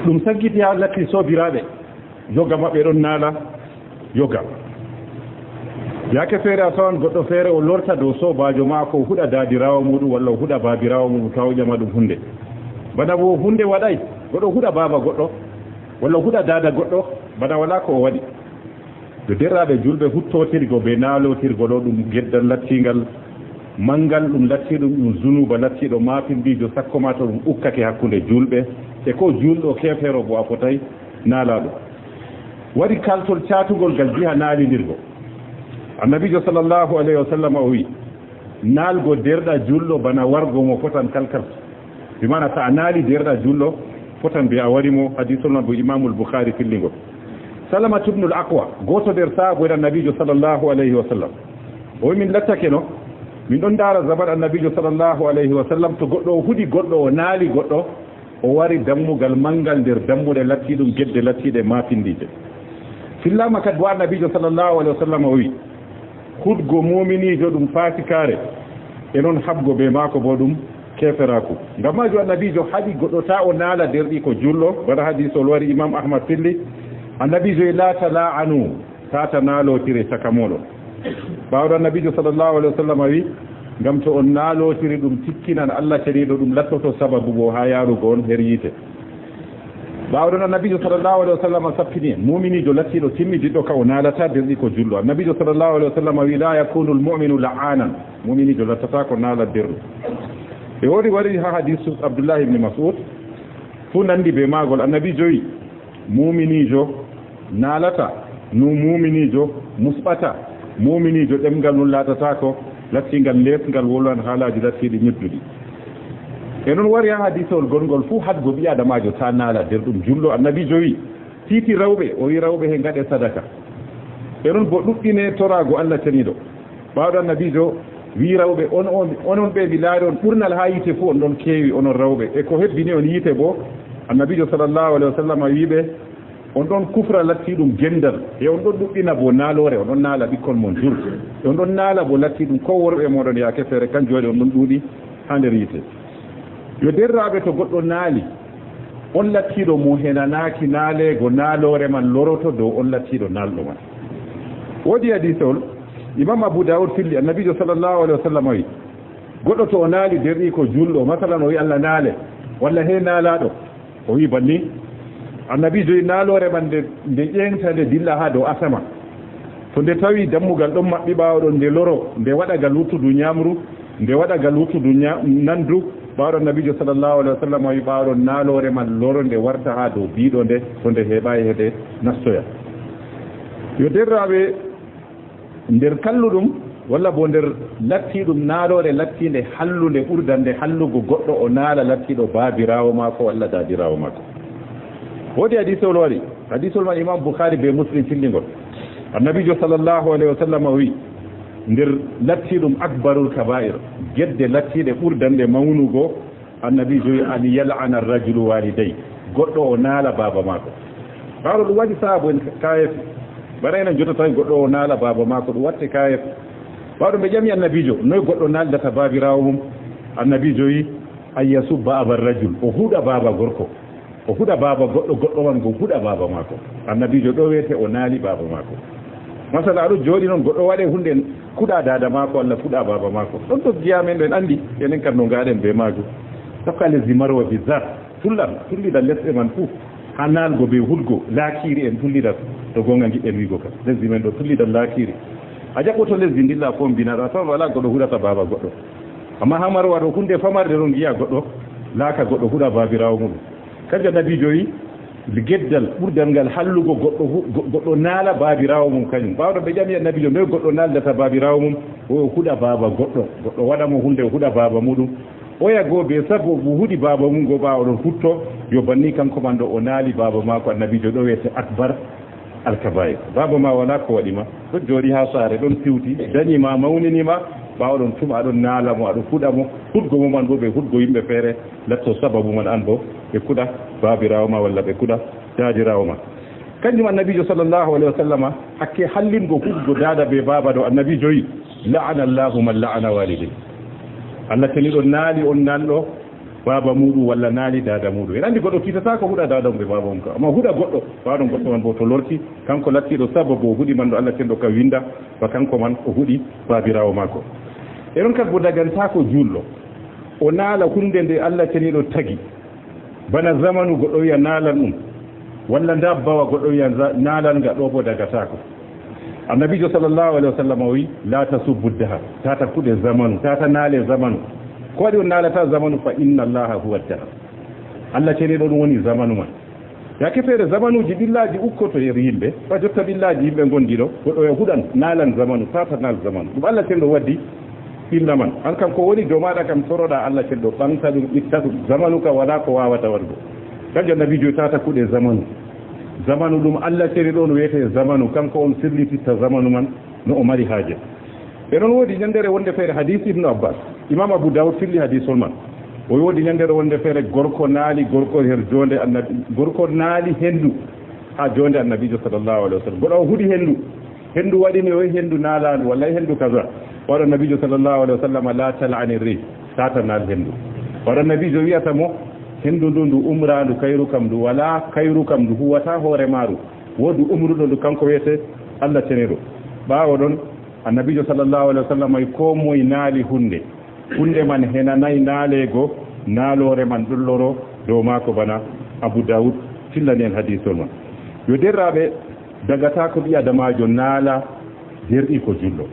ɗum sankiti ha latti sobiraɓe yoga maɓɓe ɗon naala yoga yaake feere a tawan goɗɗo feere o lorta dow sobajo maako o huɗa daadirawo muɗum walla o huɗa baabirawo muɗum taw ƴama ɗum hunde bana bo hunde waɗay goɗɗo huɗa baaba goɗɗo walla huɗa daada goɗɗo bana wala ko o waɗi ɓe derraɓe julɓe huttotirgo ɓe naalotirgo ɗo ɗum geddal lattingal mangal ɗum latti ɗum zunuba lattiɗo mapindijo sakko ma to ɗum ukkake hakkunde julɓe e ko julɗo kefero bo a fotay naalaɗo waɗi kaltol catugol gal jiha naalidirgo annabijo sallllahu alayhi wa sallam o wi naalgo derɗa julɗo bana wargo mo fotan kalkal bimana sa a naali derɗa julɗo fotan be a warimo hadisol man bo imamul boukhari fillingol salamatu ibnul aqwa goto nder sahabu en annabijo sallllahu alayhi wa sallam o wi min lattake no min ɗon daara zaman annabijo sallllahu alayhi wa sallam to goɗɗo o huɗi goɗɗo o naali goɗɗo o wari dammugal mangal nder dammuɗe lattiɗum gedde lattiɗe mapindije fillama kadi bo annabijo sallllahu alayhi wa sallam o wi hudgo muminijo ɗum fasikare e noon habgo be maako bo ɗum keferaku ngam majo annabijo haɗi goɗɗo ta o naala derɗi ko julɗo waɗa hadisol wari imam ahmad filli annabijo e la tala'anu tata naalotire caka moɗon ɓawɗo annabijo sallllahu alayhi wa sallam wi ngam to on naalotiri ɗum tikkinan Allah ceniɗo ɗum lattoto sababu bo ha yarugo on her yiite ɓawɗon annabijo sallllahu alayhi wa sallam sappini en muminijo lattiɗo timmidiɗɗo ka o naalata derɗi ko julɗo annabijo sallllahu alayhi wa sallam wi la yakunu lmuminu la'anan muminijo lattata ko naala derɗo e wori wari ha hadisu abdoullahi ibni mas'ud fu nandi be magol annabijo wi muminijo naalata no muminijo musɓata muminijo ɗemgal nun latata ko lattingal lesgal wolwan haalaji lattiɗi ñedduɗi e noon wari ha hadisewol gongol fu hadgo ɓi adamajo ta naala nder ɗum julɗo annabijo wi tiiti rewɓe o wi rewɓe he gaɗe sadaka e noon bo ɗuɗɗine torago Allah taniɗo ɓawɗo annabijo wi rewɓe onon ɓe mi laari on ɓurnal ha yiite fu on ɗon keewi onon rewɓe e ko hebbini on yiite bo annabijo sallllahu alayhi wa sallam wiɓe on ɗon kufra latti ɗum gendal e on ɗon ɗuɗɗina bo naalore on ɗon naala ɓikkon mon jul e on ɗon naala bo latti ɗum ko worɓe moɗon yaake feere kanjum waɗi on ɗon ɗuuɗi ha nder yiite yo derraɓe to goɗɗo naali on lattiɗo mo henanaki naalego naalore man loroto dow on lattiɗo naalɗo man woodi hadisewol imam abou daoud filli annabijo sallllahu alayhi wa sallam wi goɗɗo to o naali derɗi ko julɗo masalan o wi Allah naale walla he naalaɗo o wi banni annabijo naalore man nde ƴeŋta nde dilla ha dow asama to nde tawi dammugal ɗon maɓɓi ɓaawɗon nde loro nde waɗagal wuttudu ñamru nde waɗagal wuttudu nandu ɓaawɗo annabijo sallllahu alayhi wa sallam wi ɓaawɗon naalore man loro nde warta ha dow biiɗo nde to nde heeɓayi hede nastoya yo derraɓe nder kalluɗum walla bo nder lattiɗum naalore lattinde hallude ɓurdande hallugo goɗɗo o naala lattiɗo baabirawo maako walla daadirawo maako. woodi hadisol wari hadisol man imam Bukhari be Muslim fillingol annabijo sallallahu alaihi wa sallam wi nder lattiɗum akbarul kaba'ir gedde lattiɗe ɓurdande mawnugo annabijo wi an yal'ana ar-rajulu walidayhi goɗɗo o naala baaba maako. ɓaaro ɗum waɗi saabu en kayefi barayna jotata goɗɗo o naala baaba maako ɗum watte kayefi ɓaɗo ɓe ƴami annabijo noy goɗɗo naaldata baabirawo mum annabijo wi an yasubba aba rajul o huɗa baaba gorko o huɗa baaba goɗɗo man go huɗa baaba maako annabijo ɗo wiyete o naali baaba maako. masala aɗo jooɗi noon goɗɗo waɗe hunde kuɗa dada maako walla fuɗa baaba maako ɗon to jiya men ɗo en anndi enen kam no ngaɗen be maajum tokka lesdi marwa bizar tullida lesɗe man fuu ha naalgo be hulgo laakiri en tullida to gonga giɗɗen wiigo kam lesdi men ɗo tullida laakiri a jaɓɓoto lesdi ndilla fof mbinaɗo a tawan wala goɗɗo huɗata baaba goɗɗo amma ha marwa ɗo hunde famarde ɗon giya goɗɗo laaka goɗɗo huɗa baabirawo muɗum kadi nabijo wi geddal ɓurdal ngal hallugo goɗɗo naala baabirawo mum kañum ɓawɗo ɓe ƴami nabijo noy goɗɗo naaldata baabirawo mum o huɗa baaba goɗɗo waɗamo hunde huɗa baaba muɗum oya goo be sabu mo huɗi baaba mum go ɓaawa ɗon hutto yo banni kanko man ɗo o naali baaba maako annabijo ɗo wiyete akbar alkabair baaba ma wala ko waɗima ɗo jooɗi ha saare ɗon siwti dañima mawninima ɓaawa ɗon tuma aɗon naalamo aɗo fuɗamo hudgo mum an bo ɓe hudgo yimɓe feere latto sababu man an bo ɓe kuɗa baabirawo ma walla ɓe kuɗa jaajirawo ma kanjum annabijo sallllahu alayhi wa sallam hakke hallingo hudgo daada be baaba ɗo annabijo yi la'ana allahu man la'ana walidayhi Allah tani ɗo naali on nalɗo baaba muɗum walla naali dada muɗum en andi goɗɗo kitata ko huɗa dada mum be baaba mum ka amma huɗa goɗɗo baɗon goɗɗo man bo to lorti kanko lattiɗo sababu o huɗi man ɗo Allah tenɗo ka winda ba kanko man o huɗi baabirawo makko e ɗon kadi bo dagantako julɗo o naala hunde nde Allah taniɗo tagi bana zamanu goɗɗo wiya naalan ɗum walla dabbawa goɗɗo wiya naalan nga ɗo bo dagatako annabijo sallallahu alaihi wasallam wi la tasubbu dahar tata kude zamanu tata naale zamanu ko waɗi on naalata zamanu fa inna allaha huwa dahar Allah ceni ɗo ɗum woni zamanu man yake feere zamanuji ɓillaji ukkoto yer yimɓe fa jotta ɓillaji yimɓe gondi ɗo goɗɗo e huɗan naalan zamanu tata naal zamanu ɗum Allah ceni ɗo waddi ɓilla man an kam ko woni dow maɗa kam soroɗa Allah ceni ɗo ɓamta ɗum itta ɗum zamanu ka wala ko wawata waɗgo kanjum annabijo tata kuɗe zamanu ɗum Allah ceni ɗo no wiyete zamanu kanko on sirlititta zamanu man no o mari haaje e noon woodi ñandere wonde feere hadis ibnu abbas imam abou daoud filli hadisol man o woodi ñandere wonde feere gorko naali gorko her jonde annabi gorko naali hendu ha jonde annabijo sallallahu alaihi wasallam goɗo o huɗi hendu waɗini o hendu naalaandu walla hendu kaza waɗo annabijo sallallahu alaihi wasallam la tal'ani ri tata naal hendu waɗo annabijo wiyata mo hendu ndu umrandu kayru kam ndu wala kayru kam ndu huwata hoore maaru wodu umruɗo ndu kanko wiyete Allah ceneɗo ɓaawo ɗon annabijo sallallahu alaihi wasallam ay ko moye naali hunde man henanayi naaleego naalore man ɗulloro dow maako bana abou daoud fillani en hadisol man yo derraɓe dagata ko ɓi adamajo naala derɗi ko julɗo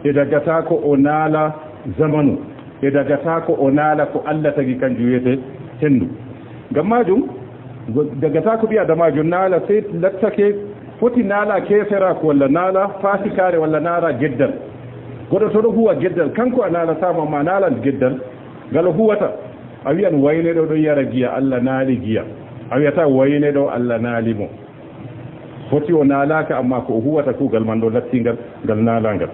e dagata ko o naala zamanu e dagata ko o naala ko Allah tagi kanjum wiyete hendu ngam majum dagata ko ɓi adamajo naala sey lattake foti naala kefera ko walla naala fasikare walla naala geddal goɗo to ɗo huwa geddal kanko a naalatama ma naalan geddal ngal o huwata a wiyan wayneɗo ɗo yara giya Allah naali giya a wiyata wayneɗo Allah naali mo foti o naalaka amma ko o huwata kuugal man ɗo lattingal ngal naalangal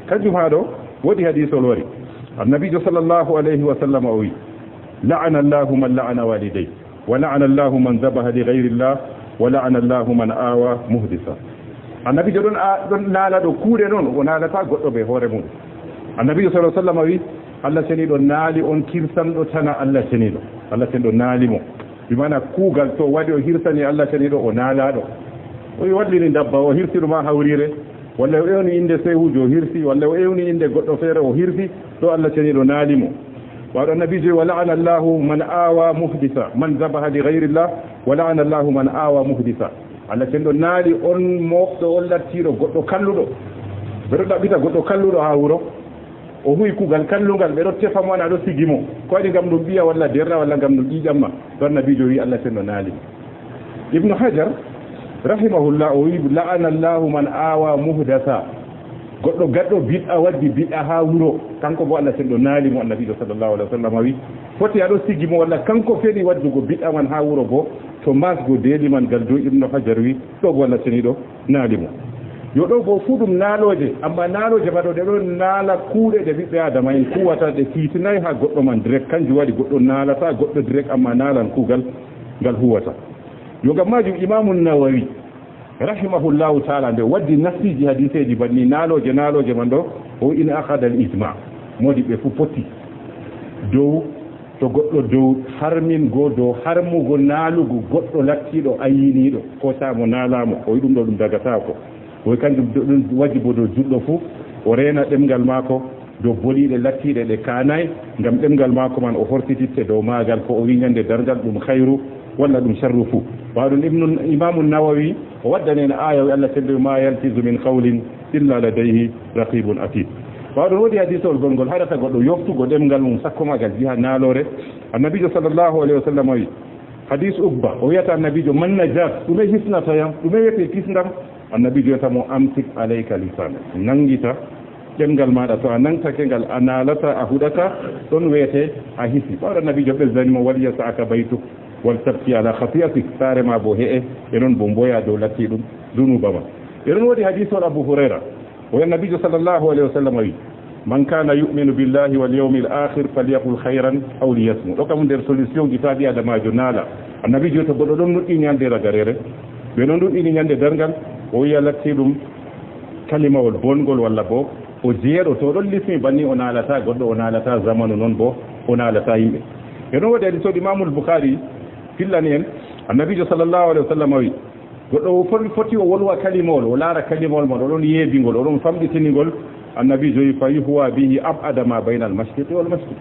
kanjum ha ɗo woodi hadisol wari annabijo sallllahu alayhi wa sallam o wi la'ana allahu man la'ana walidayhi wa la'ana allahu man dhabaha li ghayri llah wa la'ana allahu man awa muhdisa annabijo ɗon naala ɗo kuuɗe noon o naalata goɗɗo ɓe hoore mum annabijo sallallahu alaihi wasallam wi Allah ceniɗo naali on kirsanɗo tana Allah ceniɗo Allah ceniɗo naali mo bimana kuugal to waɗi o hirsani Allah ceniɗo o naalaɗo o wallini dabba o hirsiɗuma hawrire walla o ewni inde sewujo o hirsi walla o ewni inde goɗɗo feere o hirsi to Allah ceniɗo naali mo waɗo annabijo wa la'ana allahu man awa muhdisa man dhabaha li ghayri llah wa la'ana allahu man awa muhdisa Allah ceniɗo naali on mofɗo on lattiɗo goɗɗo kalluɗo ɓeɗo ɗaɓɓita goɗɗo kalluɗo ha wuro o huwi kuugal kallungal ɓeɗo tefa mo aɗo sigimo ko waɗi ngam ɗum ɓiya walla derra walla ngam ɗum ƴiƴamma ɗo annabijo wi Allah ceniɗo naali ibnu hajar rahimahullah o wi la'ana allahu man awa muhdasa goddo gaddo bid'a waddi bid'a ha wuro kanko bo Allah sendo naali mo annabi sallallahu alaihi wasallam wi foti ado sigi mo walla kanko feni waddugo bid'a man ha wuro bo to masgo deedi man gal do ibnu hajar wi to walla senido naali mo yo do bo fudum naaloje amma naaloje bado de don naala kuude de bibbe adama en kuwata de fitinay ha goddo man direct kanju wadi goddo naalata goddo direct amma naalan kugal gal huwata yo gamaju imam an-nawawi rahimahullahu ta'ala de waddi nasiji hadiseji banni naaloje man do o in akhadha al-ijma modi be fu poti dow to goddo dow harmin godo harmugo naalugo goddo lattido ayinido ko samo naalamo o dum do dum dagata ko o kanjum dum wajibo do juddo fu o reena demgal mako do boliide lattiide de kanay ngam demgal mako man o hortititte do maagal ko o wi nyande dargal dum khairu walla dum sharru fu baadun imam an-nawawi o waddane na aya Allah tabi ma yaltizu min qawlin illa ladayhi raqibun atid baadun wodi hadithol gongol harata goddo yoftugo demgal mum sakko magal jiha naalore annabi sallallahu alaihi wasallam wi hadith ubba o yata annabi man najat dume hisna tayam dume yete kisndam annabi jota mo amsik alayka lisan nangita demgal maada to ananta kengal analata ahudaka don wete a hisi baada annabi jobe zanimo waliya sa'aka baytu wal tabki ala khatiyatik sare ma bo hee enon bo mboya do latti dum dunubama enon wadi hadithu abu huraira wa annabi sallallahu alaihi wasallam wi man kana yu'minu billahi wal yawmil akhir falyaqul khairan aw liyasmut o kam der solution kitabi adama jonala annabi jota bodo don nuddi nyande ragarere be non nuddi nyande dargal o yalatti dum kalimawol bongol walla bo o jeedo to don lismi banni onalata goddo onalata zamanu non bo onalata yimbe eno wadi hadithu imam al-bukhari fillani en annabi sallallahu alaihi wasallam wi goddo foti o wolwa kalimol o lara kalimol mo don yebingol o don famditinigol annabi joyi fayi huwa bihi abada ma bayna al-mashriq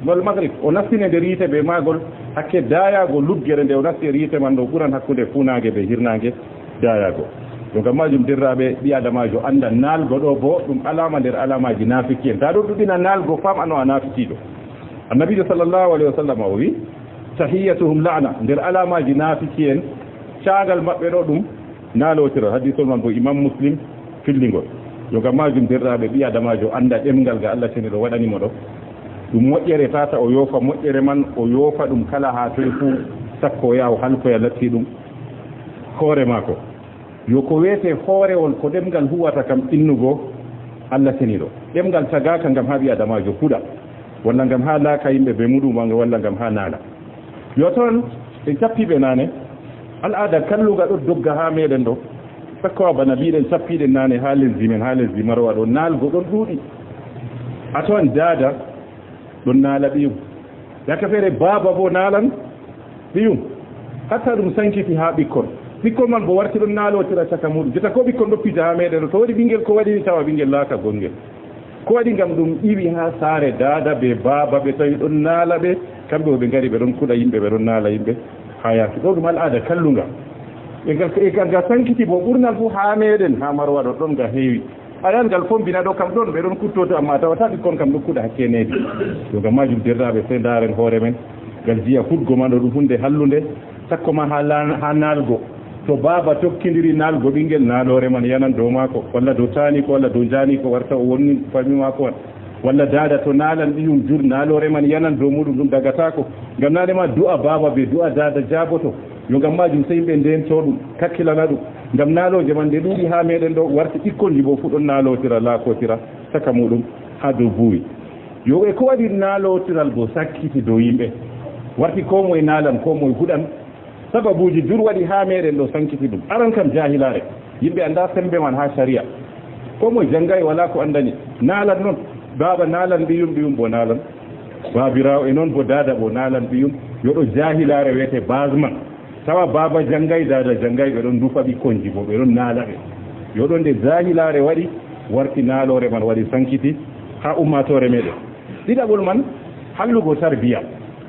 wal maghrib o nastine de rite be magol hakke dayago luggere de o nasti rite man do buran hakkude funage be hirnage dayago donc majum dirrabe bi adamajo anda nal godo bo dum alama der alamaji nafiki en ta do dudina nal go fam ano anafiki do annabi sallallahu alaihi wasallam wi tahiyatuhum la'na der alamaji nafiki en caagal mabbe do dum nalotira hadithul man bo imam muslim fillingol yoga majum dirrabe bi adamajo anda demgal ga Allah tene do wadani mo do dum mojjere tata o yofa mojjere man o yofa dum kala ha to fu sakko yaw halko ya latti dum hore mako yo ko wete hore won ko demgal huwata kam innugo Allah tene do demgal tagaka ngam habi adamajo kuda walla ngam hala ka yimbe be mudum wanga walla ngam ha nala yo ton e cappibe nane al'ada kalluga do dogga ha meden do sakko bana biiden cappide nane halin zimarwa do nalgo don dudi aton dada don nala biyu yaka fere baba bo nalan biyu hatta dum sankiti ha bikkon man bo warti don nalo tira chaka mudu jeta ko bikkon do pija ha meden to wadi bingel ko wadi tawa bingel laka gongel ko wadi ngam dum iwi ha sare dada be baba be tawi don nala be kambe be ngari be don kuda yimbe be don nala yimbe hayati do dum al'ada kallunga e gal sankiti bo burnal fu ha meden ha marwa do don ga heewi ayan gal fombina do kam don be don kuttoto amma tawata kon kam dukkuda hakkenedi to ga majum dirrabe fe daren hore men gal jiya fudgo man do hunde hallunde sakko ma ha nalgo to baba tokkindiri nalgo bingel nalore man yanan do mako walla do tani ko walla do jani ko warta o wonni fami mako walla dada to nalan diyum jur nalore man yanan do mudum dum dagata ko ngam nane ma du'a baba be du'a dada jaboto yo ngam majum sey be den to dum kakkilana dum ngam naloje man de dudi ha meden do warti ikkolji bo fu don nalotira la ko tira saka mudum ha do buwi yo e ko wadi nalotiral bo sakkiti do yimbe warti ko moy nalan ko moy hudan sababuji jur wadi ha meden do sankiti dum aran kam jahilare yimbe anda sembe man ha sharia ko moy jangay wala ko andani nalan non baba nalan biyum bo nalan babirawo e non bo dada bo nalan biyum yodo jahilare wete bazman tawa baba jangay dada jangay be don dufa bi konji bo be don nalabe yodo de jahilare wadi warti nalore man wadi sankiti ha ummatore mede didagol man hallugo tarbiya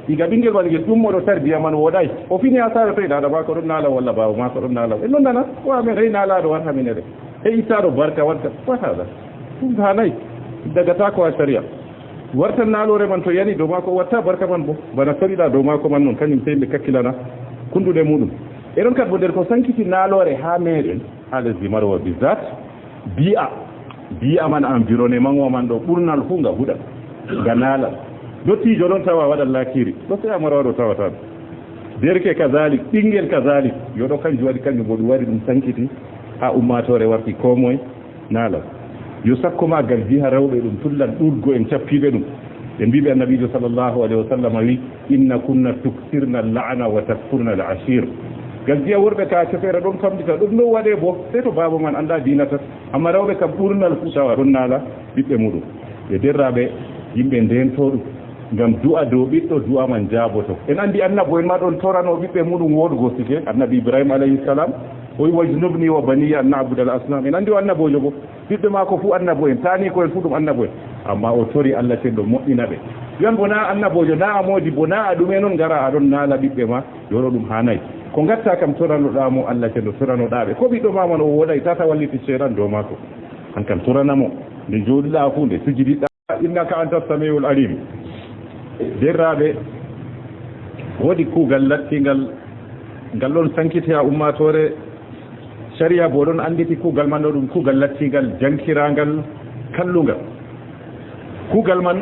diga bingel wadi dum mo do tarbiya man wodai o fini asara to dada ba ko don nala walla ba ma ko don nala e non nana wa me rey nala do warta minede e itaro barka warta wa hada dum hanai daga ta ko sharia wartan nalore man to yani do mako watta barka man bo bana sarida do mako man non kanyum tembe kakkilana kundude mudum e don kat bo der ko sankiti nalore ha meden hala zimarwa bizat bi'a bi aman environnement o man do burnal fu nga huda ganala dottijo don tawa wada lakiri do sai amara do tawata derke kazalik bingel kazalik yodo kanju wadi kanju bodu wari dum sankiti ha ummatore warti ko moy nala yo sakkoma gal jiha rawbe dum tullan durgo en cappibe dum en bibe annabi sallallahu alaihi wasallam wi inna kunna tuksirna al-la'na wa takfurna al-ashir gal jiha worbe ka cefere don famdita dum no wade bo sai to babo man anda dinata amma rawbe kam burnal futawa don nala bibbe mudu e derrabe yimbe den to ngam du'a do biddo du'a man jaboto en andi annabo en ma don torano bibbe mudum wodugo sike annabi ibrahim alayhi salam o wajnubni wa baniya an na'budu al-asnam en andi annabo jogo bibbe mako fu annabo en tani ko en fu dum annabo en amma o tori Allah teddo moddina be yon bona annabo jo na amodi bona adume non gara adon nala bibbe ma yoro dum hanai ko gatta kam torano damo Allah teddo torano dabe ko biddo ma man o wodai tata walliti sheran do mako an kan toranamo de jodila fu de sujidi innaka anta samiul alim derrabe wodi kugal lattingal gallon sankiti ha ummatore sharia bodon anditi kugal man dum kugal lattingal jankirangal kallungal kugal man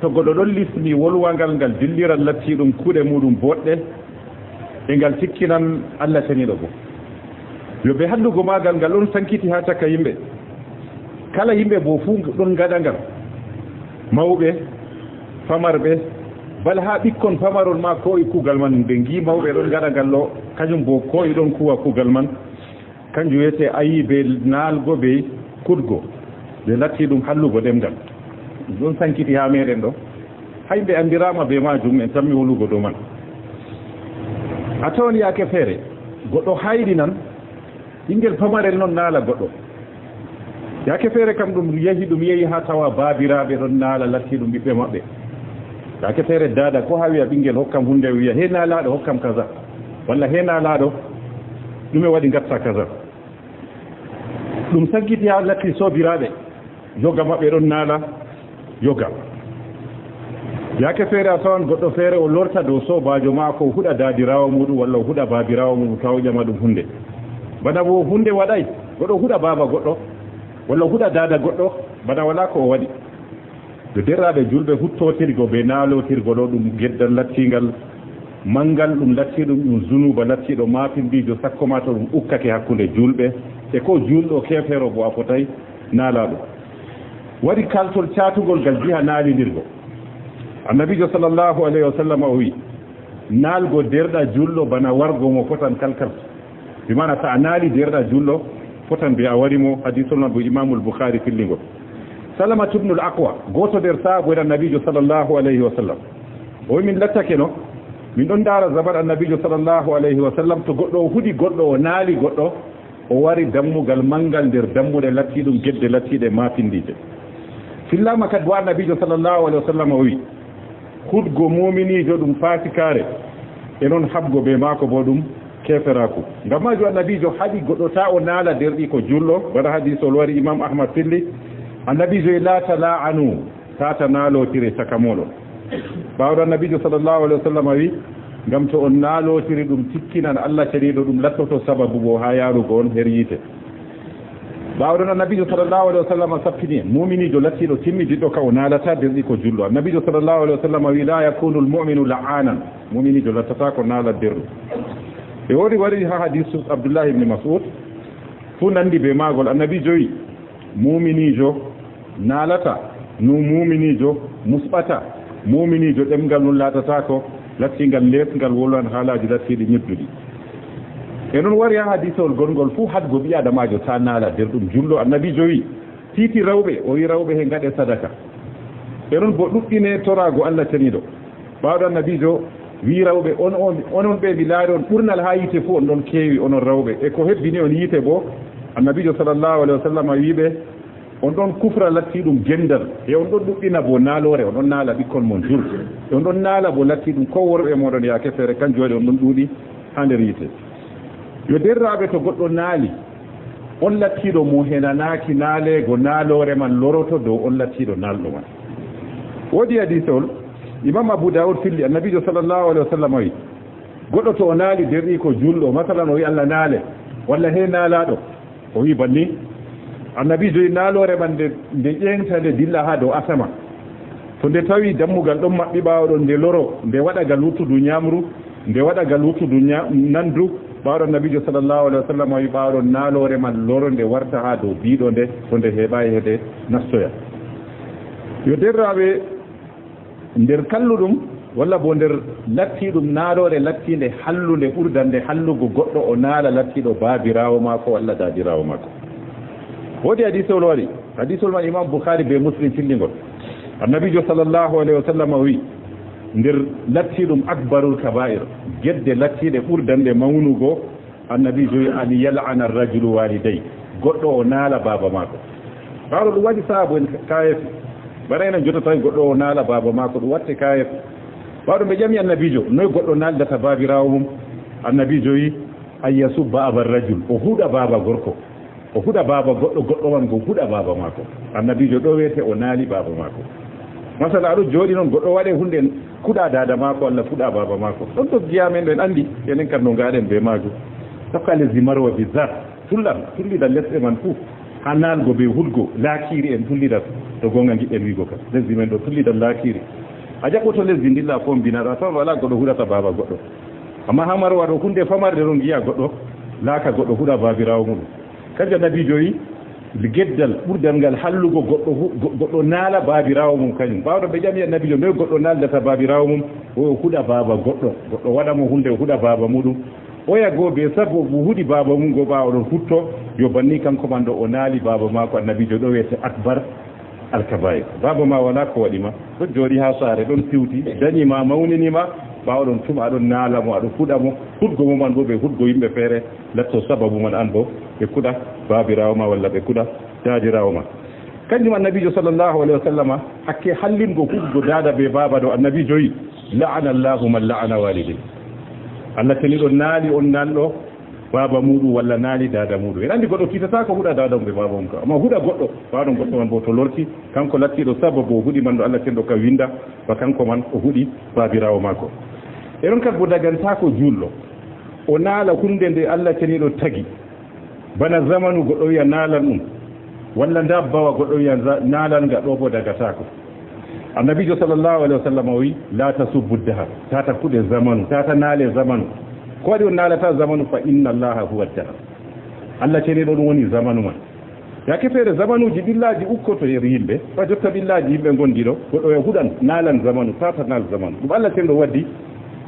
to godo don lismi wolwangal ngal dilliral latti dum kude mudum bodde e ngal tikkinan Allah tani do yo be hallugo magal gallon sankiti ha taka yimbe kala yimbe bo fu don gadangal mawbe famarbe bal ha bikkon famarol ma ko e kugal man be ngi mawbe don gada gallo kanyum bo ko e don kuwa kugal man kanju wete ayi be naalgo be kudgo be latti dum hallugo demgal don sankiti ha meden do haybe andirama be majum en tammi wolugo do man atoni yake fere goddo haydi nan ingel famarel non naala goddo yake fere kam dum yehi ha tawa babirabe don naala latti dum bibbe mabbe yake fere dada ko hawi bingel hokkam hunde wiya he naalaado hokkam kaza walla he naalaado dume wadi gatta kaza dum saggiti ha latti sobirabe yoga mabbe don naala yoga yake fere atawan goddo fere o lorta do sobajo mako huda dadirawo mudu walla huda babirawo mudu taw jama dum hunde bana bo hunde wadai goddo huda baba goddo walla huda dada goddo bana wala ko wadi de derrabe julbe huttotirgo be naalotirgo do dum geddal lattingal mangal dum latti dum zunuba latti do mafimbijo sakkoma to dum ukkake hakkunde julbe e ko juldo kefero bo afotay naalado wadi kaltol caatugol gal jiha naalinirgo annabi sallallahu alaihi wasallam o wi naalgo derda jullo bana wargo mo fotan kalkal bi mana ta naali derda jullo fotan bi awarimo hadithun abu imam al-bukhari fillingo salama ibn al-aqwa goto der saabo da annabi sallallahu alaihi wasallam o min lattake no min don dara zabar annabi sallallahu alaihi wasallam to goddo hudi goddo o naali goddo o wari dammugal mangal der dammude latti dum gedde lattide mafindide fillama kad wa annabi sallallahu alaihi wasallam o wi hudgo mu'minijo dum fasikare e non habgo be mako bodum keferaku ngamajo annabijo hadi goddo ta o naala derdi ko jullo wada hadithol wari imam ahmad filli annabijo la tala'anu tata naalo tire sakamolo bawdo annabijo sallallahu alaihi wasallam wi ngam to on naalo tire dum tikkinan Allah sharido dum lattoto sababu bo ha yaru gon heriyite bawdo annabijo sallallahu alaihi wasallam saffini mu'minijo lattido timmidido ka o naalata derdi ko jullo annabijo sallallahu alaihi wasallam wi la yakunu almu'minu la'anan mu'minijo lattata ko naala derdu e wari ha hadithu abdullah ibn mas'ud fu nandi be magol annabi joyi mu'minijo nalata nu mu'minijo musbata mu'minijo demgal non latata ko lattingal lesgal wolwan halaji lattidi nyiddudi e non wari ha hadithol gongol fu hadgo bi adamajo ta nala derdum jullo annabi joyi titi rawbe o wi rawbe he ngade sadaka e non bo duddine torago Allah tanido baado annabi jo wi rawbe onon be bilaadon burnal hayite fu on don kewi onon rawbe e ko hebbini on yite bo annabi sallallahu alaihi wasallam wiibe on don kufra latti dum gendal e on don dubbina bo naalore on don naala bikkon mon jul e on don naala bo latti dum ko worbe modon ya kefere kan jodi on don dudi hander yite yo derrabe to goddo naali on lattido mo henanaaki naale go naalore man loroto do on lattido naaldo man wodi hadithol imam abu daud filli annabi sallallahu alaihi wasallam wi goddo to naali derdi ko juldo masalan o wi Allah naale walla he naalado o wi banni annabi joyi naalore man nde ƴeŋta nde dilla ha dow asama to nde tawi dammugal ɗon maɓɓi ɓaawo ɗon nde loro nde waɗa gal wuttudu ñamru nde waɗa gal wuttudu nandu ɓaawɗon nabijo sallllahu alih wa sallam wi ɓaawɗon naalore man loro nde warta ha dow biiɗo nde to nde heeɓayi heede nastoya yo derraɓe nder kalluɗum walla bo nder lattiɗum naalore lattinde hallude ɓurdande hallugo goɗɗo o naala lattiɗo baabirawo maako walla daadirawo maako woodi hadisol waɗi hadisol man imam boukhari be muslim fillingol annabijo sallllahu alayhi wa sallam wi nder lattiɗum akbarul kaba'ir gedde lattiɗe ɓurdanɗe mawnugo annabijo wi an yal'ana arrajulu walidayhi goɗɗo o naala baaba maako ɓaɗo ɗum waɗi saabu en kayefi bara enen jota tawi goɗɗo o naala baaba maako ɗum watte kayefi ɓaɗo ɓe ƴami annabijo noyi goɗɗo naaldata baabirawo mum annabijo wi an yasubba aba rajul o huɗa baaba gorko o huɗa baaba goɗɗo man go huɗa baaba maako annabijo ɗo wiyete o naali baaba maako masala aɗo jooɗi noon goɗɗo waɗe hunde kuɗa dada maako walla fuɗa baaba maako ɗon to jiyamen ɗen anndi enen kam no ngaɗen be maajum tokka lesdi marwa bizar tullida lesɗe man fuu ha naalgo be hudgo laakiri en tullidat to gonga jiɗɗen wiigo kam lesdi men ɗo tullidat laakiri a jaɓɓoto lesdi ndilla fof mbinaɗo taw wala goɗɗo huɗata baaba goɗɗo amma ha marwa ɗo hunde famarde ɗon giya goɗɗo laaka goɗɗo huɗa baabirawo muɗum kanjum nabijo wi geddal ɓurdal ngal hallugo goɗɗo naala baabirawo mum kañum ɓawɗo ɓe ƴami nabijo noyi goɗɗo naaldata baabirawo mum o huɗa baaba goɗɗo waɗamo hunde huɗa baaba muɗum oya goo be sabu mo huɗi baaba mum go ɓaawa ɗon hutto yo banni kanko man ɗo o naali baaba maako annabijo ɗo wiyete akbar alkabair baaba ma wala ko waɗima ɗon jooɗi ha saare ɗon siwti dañima mawninima ɓaawa ɗon tuma aɗon naalamo aɗo fuɗamo hudgo mo man bo ɓe hudgo yimɓe feere latto sababu man an bo ɓe kuɗa baabirawo ma walla ɓe kuɗa daadirawo ma kanjum annabijo sallllahu alayhi wa sallam hakke hallingo hudgo daada be baaba ɗo annabijo yi la'ana allahu man la'ana walidayhi allah tani ɗo naali on nanɗo baaba muɗum walla naali daada muɗum en anndi goɗɗo kiitata ko huɗa daada mum ɓe baaba mum ka amma huɗa goɗɗo ɓaaɗon goɗɗo man bo to lorti kanko lattiɗo sababu o huɗi man ɗo allah tenɗo ka winda ba kanko man o huɗi baabirawo maako e ɗon kadi bo dagantako julɗo o naala hunde nde allah taniɗo tagi bana zamanu goɗɗo wiya naalan ɗum walla dabbawa goɗɗo wiya naalan nga ɗo bo dagatako annabijo sallllahu alayhi wa sallam o wi la tasubbu dahar tata kuɗe zamanu tata naale zamanu ko waɗi on naalata zamanu fa inna allaha huwa dahar allah taniɗo ɗum woni zamanu man yake feere zamanuji ɓillaji ukkoto yer yimɓe fa jotta ɓillaji yimɓe gondi ɗo goɗɗo e huɗan naalan zamanu tata naal zamanu ɗum allah tenɗo waddi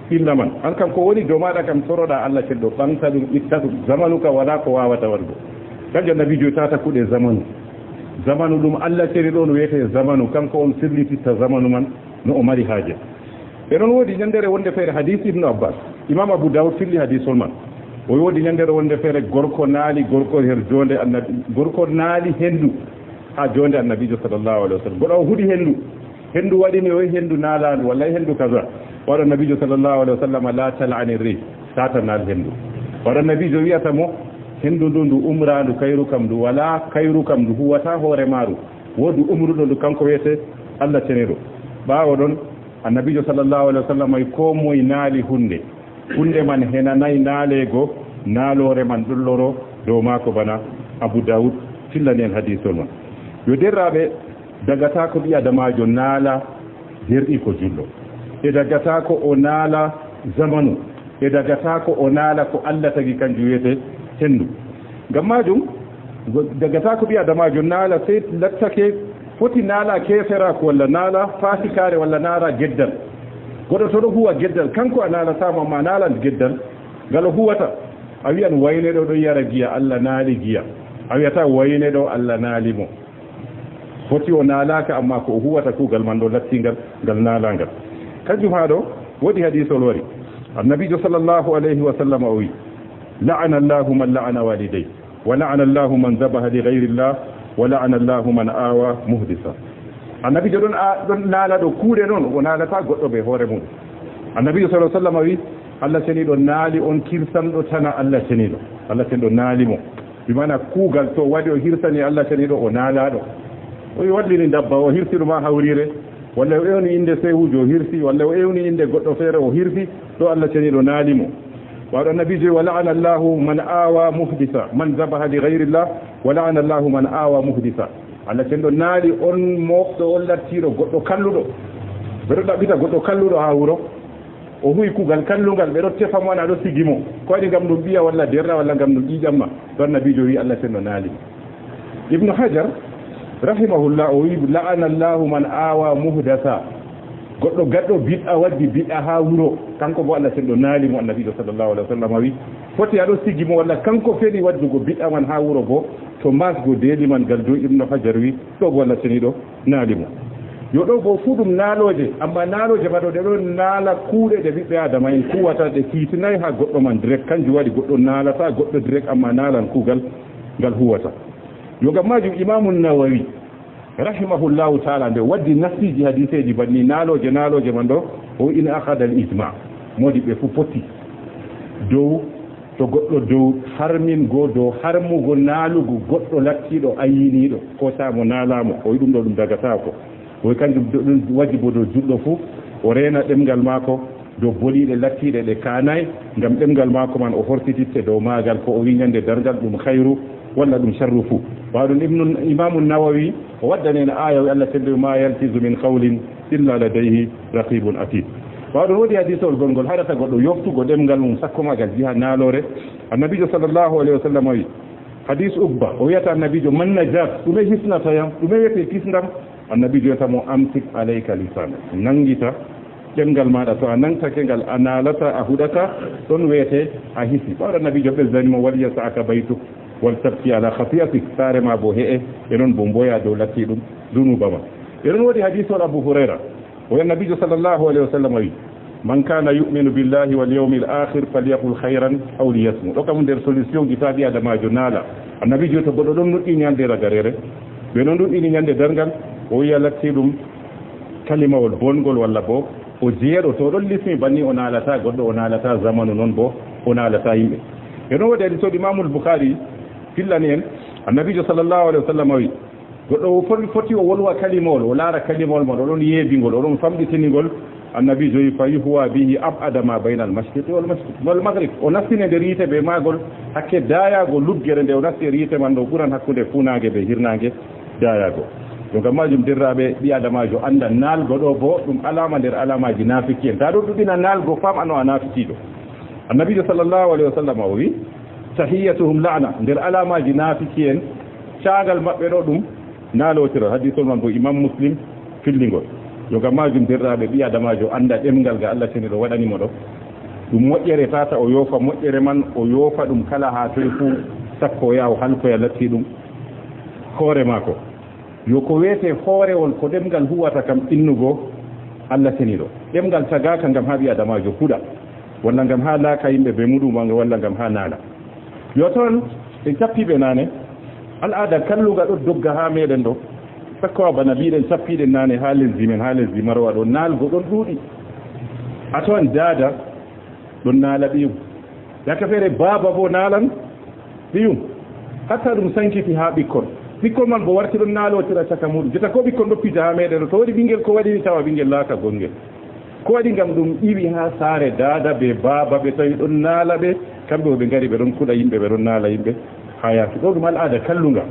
ɓilla man an kam ko woni dow maɗa kam toroɗa allah tenɗo ɓamta ɗum itta ɗum zamanu ka wala ko wawata waɗgo kanjum nabijo tata kuɗe zamanu ɗum allah teni ɗo no wiyete zamanu kanko on sirlititta zamanu man no o mari haaje e ɗon woodi ñandere wonde feere hadis ibnu abbas imam abou daoud filli hadisol man o woodi ñandere wonde feere gorko naali gorko her jonde annabi gorko naali hendu ha jonde annabijo sallllahu alayhi wa sallam goɗo o huuɗi hendu waɗini o hendu naalaandu walla hendu kaza waɗo nabijo sallllahu alayhi wa sallam la tal'ani ri tata naal hendu waɗo nabijo wiyata mo hendu ndu umrandu kayru kam ndu wala kayru kam ndu huwata hoore maaru woodi umruɗo ndu kanko wiyete allah teniɗo ɓaawo ɗon annabijo sallllahu alayhi wa sallam ay ko moye naali hunde man henanayi naaleego naalore man ɗolloro dow maako bana abou daoud fillani en hadisol man yo derraɓe dagata ko ɓi adamajo naala derɗi ko julɗo e dagata ko o naala zamanu e dagata ko o naala ko allah tagi kanjum wiyete hendu ngam majum dagata ko ɓi adamajo naala sey lattake foti naala keferaku walla naala fasikare walla naala geddal goɗo to ɗo huwa geddal kanko a naalatama ma naalan geddal ngal o huwata a wiyan wayne ɗo ɗo yara giya allah naali giya a wiyata wayne ɗo allah naalimo foti o naalaka amma ko o huwata kuugal man ɗo lattingal ngal naalangal kanjum haa ɗo woɗi hadisol wari annabijo sallllahu alayhi wa sallam o wi la'ana allahu man la'ana walidayhi wa la'ana allahu man dabaha li ghayri llah wa la'ana allahu man awa muhdisa annabijo ɗon naala ɗo kuuɗe noon o naalata goɗɗo ɓe hoore mum annabijo sallah sallam wi allah ceniɗo naali on kirsanɗo tana allah ceniɗo naalimo bimana kuugal to waɗi o hirsani allah ceniɗo o naalaɗo o wallini dabba o hirsinuma hawrire walla o ewni inde sewujo o hirsi walla o ewni inde goɗɗo feere o hirsi ɗo allah ceniɗo naalimo وأن النبي ولعن الله من آوى محدثا من ذبح لغير الله ولعن الله من آوى محدثا على كندو نالي أون موقتو ولا تيرو غدو كاللودو بيرو بيتا غدو كاللودو ها wuro o huyi kugal kallungal ɓe ɗo tefa mo aɗo sigimo ko waɗi ngam ɗum ɓiya walla derra walla ngam ɗum ƴiƴamma ɗon nabijo wi Allah senno naali ibnu hajar rahimahullah o wi la'ana allahu man awa muhdasa goɗɗo gaɗɗo bid'a waddi bid'a ha wuro kanko bo Allah senno naali mo annabijo sallallahu alaihi wasallam wi foti aɗo sigimo walla kanko feɗi waddugo bid'a man ha wuro bo to masgo deeli man gal do ibnu hajar wi ɗo bo Allah seniɗo naali mo yo ɗo bo fu ɗum naaloje amma naaloje ma ɗo ɗe ɗon naala kuuɗe ɗe ɓiɓɓe adama en kuwata ɗe kiitinayi ha goɗɗo man direct kanjum waɗi goɗɗo naalata goɗɗo direct amma naalan kuugal ngal huwata yo ngam majum imamu nawawi rahimahullahu taala nde waddi nasiji hadiseji banni naaloje man ɗo o in akhada al ijma modi ɓe fu poti dow to goɗɗo dow harmingo dow harmugo naalugo goɗɗo lattiɗo ayiniɗo ko samo naalamo o wi ɗum ɗo ɗum dagatako o kanjum ɗum wajibo dow juɗɗo fu o reena ɗemgal maako dow boliɗe lattiɗe ɗe kanay ngam ɗemgal maako man o horsititte dow maagal ko o wi ñande dargal ɗum khayru walla ɗum sharru fu waɗum imamu nawawi o waddani en aya wi Allah selli ma yaltizu min qawlin illa ladayhi raqibun atid waɗum woodi hadisol gongol haɗata goɗɗo yoftugo ɗemgal mum sakko magal jiha naalore annabijo sallllahu alayhi wa sallam wi hadis ukba o wiyata annabijo man najat ɗume hisnata yam ɗume wiyete kisndam annabijo wiyata mo amsik alayka lisana nangita ɗemgal maɗa to a nangtake ngal a naalata a huɗata ɗon wiyete a hisi ɓawɗo annabijo ɓesdanimo waliyasa aka baytuk wal tabki ala khatiyatik saare ma bo he'e e noon bo mboya dow latti ɗum dunuba ma e ɗon woodi hadisol abu hurayra o wi annabijo sallllahu alayhi wa sallam wi man kana yuminu billahi wal yawmil akhir falyaqul khayran aw liyasmut ɗo kam nder solution ji taɗi adamajo naala annabijo to goɗɗo ɗon nuɗɗi ñande ragarere ɓe noon ɗuɗɗini ñande dargal o wiya latti ɗum kalimawol bongol walla bo o jeeɗo to ɗon lismi banni o naalata goɗɗo o naalata zamanu noon bo o naalata yimɓe e ɗon waɗi hadiso imamul bukhari fillani en annabijo sallllahu alayhi wa sallam wi goɗɗo foti o wolwa kalimawol o laara kalimawol ma oɗon yeebingol oɗon famɗitinigol annabijo wi fa yuhwa bihi abada ma bayna al mashriqi wal maghrib o nastine nder yiite ɓe maagol hakke dayago luggere nde o nasti e yiite man ɗo ɓuran hakkude funage ɓe hirnage dayago donc majum derraɓe ɓi adamajo anda naalgo ɗo bo ɗum alama nder alamaji nafiki en ta ɗo ɗuɗɗina naalgo fam ano a nafikiɗo annabijo sallllahu alayhi wa sallam o wi tahiyatuhum la'na nder alamaji nafiki en caagal maɓɓe ɗo ɗum naalotira hadisol man bo imam muslim fillingol yo gam majum derraɓe ɓi adamajo anda ɗemgal ga Allah seni ɗo waɗanimo ɗo ɗum moƴƴere tata o yoofa moƴƴere man o yoofa ɗum kala ha toy fu sakko yaw halkoya latti ɗum hoore maako yo ko wiyete hoorewol ko ɗemgal huwata kam innugo Allah seni ɗo ɗemgal tagaka ngam ha ɓi adamajo huɗa walla ngam ha laaka yimɓe be muɗuma walla ngam ha naala yo toon en cappiɓe nane al'ada kalluga ɗo dogga ha meɗen ɗo sakkowa bana mbiɗen cappiɗen nane ha lesdi men ha lesdi marwa ɗo naalgo ɗon ɗuuɗi a tawan daada ɗon naala ɓiyum yaka feere baaba bo naalan ɓiyum hatta ɗum sankiti ha ɓikkon man bo warti ɗon naalotira caka muɗum jeta ko ɓikkon ɗo pija ha meɗen ɗo to waɗi ɓinguel ko waɗini tawa ɓinguel laaka gonguel ko waɗi ngam ɗum iwi ha saare daada ɓe baaba ɓe tawi ɗon naala ɓe kamɓe ɓe ngari ɓe ɗon kuɗa yimɓe ɓe ɗon naala yimɓe ha yaaki ɗo ɗum al'ada kallunga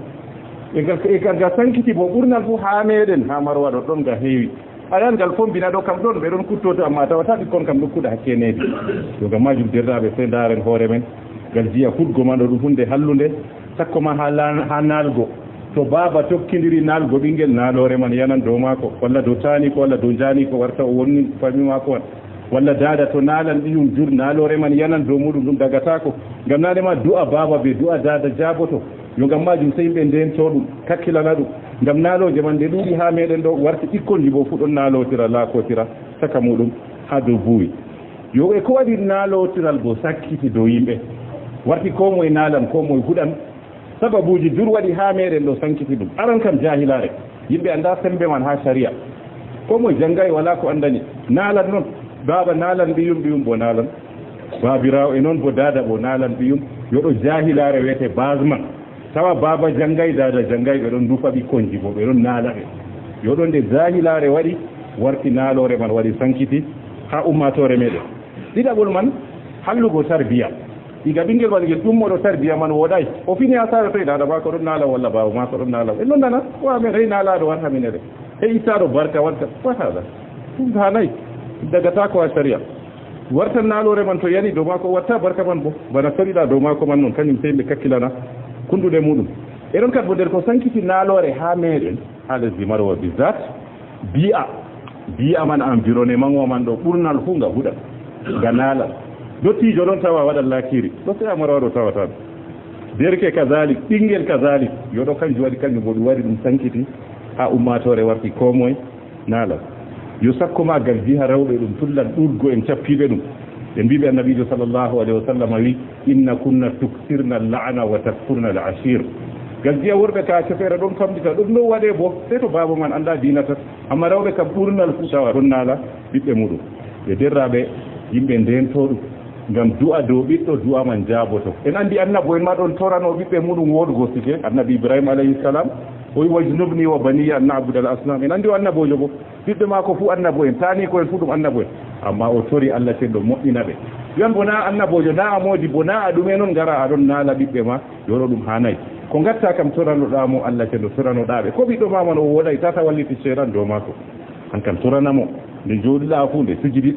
e ga sankiti bo ɓurnal fu ha meɗen ha marwa ɗo ɗon ga heewi ayan ngal fombina ɗo kam ɗon ɓe ɗon kuttoto amma tawata ɓikkon kam ɗo kuɗa hakke needi yo gam majum derraɓe fe ndaren hoore men ngal jiya hudgo man ɗo ɗum hunde hallunde sakko ma ha naalgo to baaba tokkidiri naalgo ɓinguel naalore man yanan dow maako walla dow taani ko walla dow jaani ko warta o wonni fami maako on walla daada to naalan ɗiyum jur naalore man yanan dow muɗum ɗum dagatako ngam naane ma du'a baaba be du'a daada jaaboto yo ngam majum so yimɓe ndento ɗum kakkilana ɗum ngam naaloje man nde ɗuuɗi ha meɗen ɗo warti ɓikkolji bo fu ɗon naalotira laakotira saka muɗum ha dow buuwi yo e ko waɗi naalotiral bo sakkiti dow yimɓe warti ko moye naalan ko moye huɗan sababuji dur waɗi ha meɗen ɗo sankiti ɗum aran kam jahilare yimɓe anda sembe man ha sharia ko moye janggay wala ko andani naalan noon baaba naalan ɓiyum bo naalan babirawo e noon bo daada bo naalan ɓiyum yoɗo jahilare wiyete base man tawa baaba janggay daada janggay ɓe ɗon dufa ɓikkonji bo ɓe ɗon naalaɓe yoɗo nde jahilare waɗi warti naalore man waɗi sankiti ha ummatore meɗen ɗiɗaɓol man hallugo tarbiya iga ɓingel waɗigel ɗummoɗo tarbiya man woɗay o fini ha sare to ɗaɗa ma ko ɗon naala walla baaba ma ko ɗon naala en ɗon nana o amen hey naalaɗo warta minere e ittaɗo barka warta wataɗa ɗum hanayi dagata ko a sharia warta naalore man to yani dow mako watta barka man bo bana sariɗa dow mako man noon kañum sey ɓe kakkilana kundude muɗum e ɗon kadi bo nder ko sankiti naalore ha meɗen ha lesdi marowo bisat bi'a man environnement o man ɗo ɓurnal fu nga huɗat nga naalal dottijo ɗon tawa waɗat lakiri ɗo seya marawaɗo tawata derke kazalik ɓinguel kazalik yoɗo kanjum waɗi kanjum bo ɗum waɗi ɗum sankiti ha ummatore warti ko moye naalal yo sakkoma gal jiha rewɓe ɗum tullan ɗurgo en cappiɓe ɗum ɓe mbiɓe annabijo sallllahu alayhi wa sallam wi inna kunna tuksirna la'ana wa takfurna al ashir gal jiya worɓe ka cefere ɗon famɗita ɗum ɗo waɗe bo sey to baaba man anda dina tan amma rewɓe kam ɓurnal fu tawa ɗon naala ɓiɓɓe muɗum ɓe derraɓe yimɓe ndento ɗum ngam du'a dow ɓiɗɗo du'a man jaaboto en andi annabo en ma ɗon torano ɓiɓɓe muɗum woɗugo sike annabi ibrahima alayhi salam o wi wajnubni wa baniya an na'buda al asnam en andi o annabojo bo ɓiɓɓe ma ko fu annabo en tani ko en fu ɗum annabo en amma o tori allah tenɗo moƴƴina ɓe wiyan bo na annabojo na a moodi bo na a ɗume noon gara aɗon naala ɓiɓɓe ma yoɗo ɗum hanayi ko gatta kam toranoɗamo allah tenɗo toranoɗaɓe ko ɓiɗɗo ma man o woɗay tata walliti seeɗan dow mako han kam toranamo nde jooɗiɗa fu nde sujidiɗa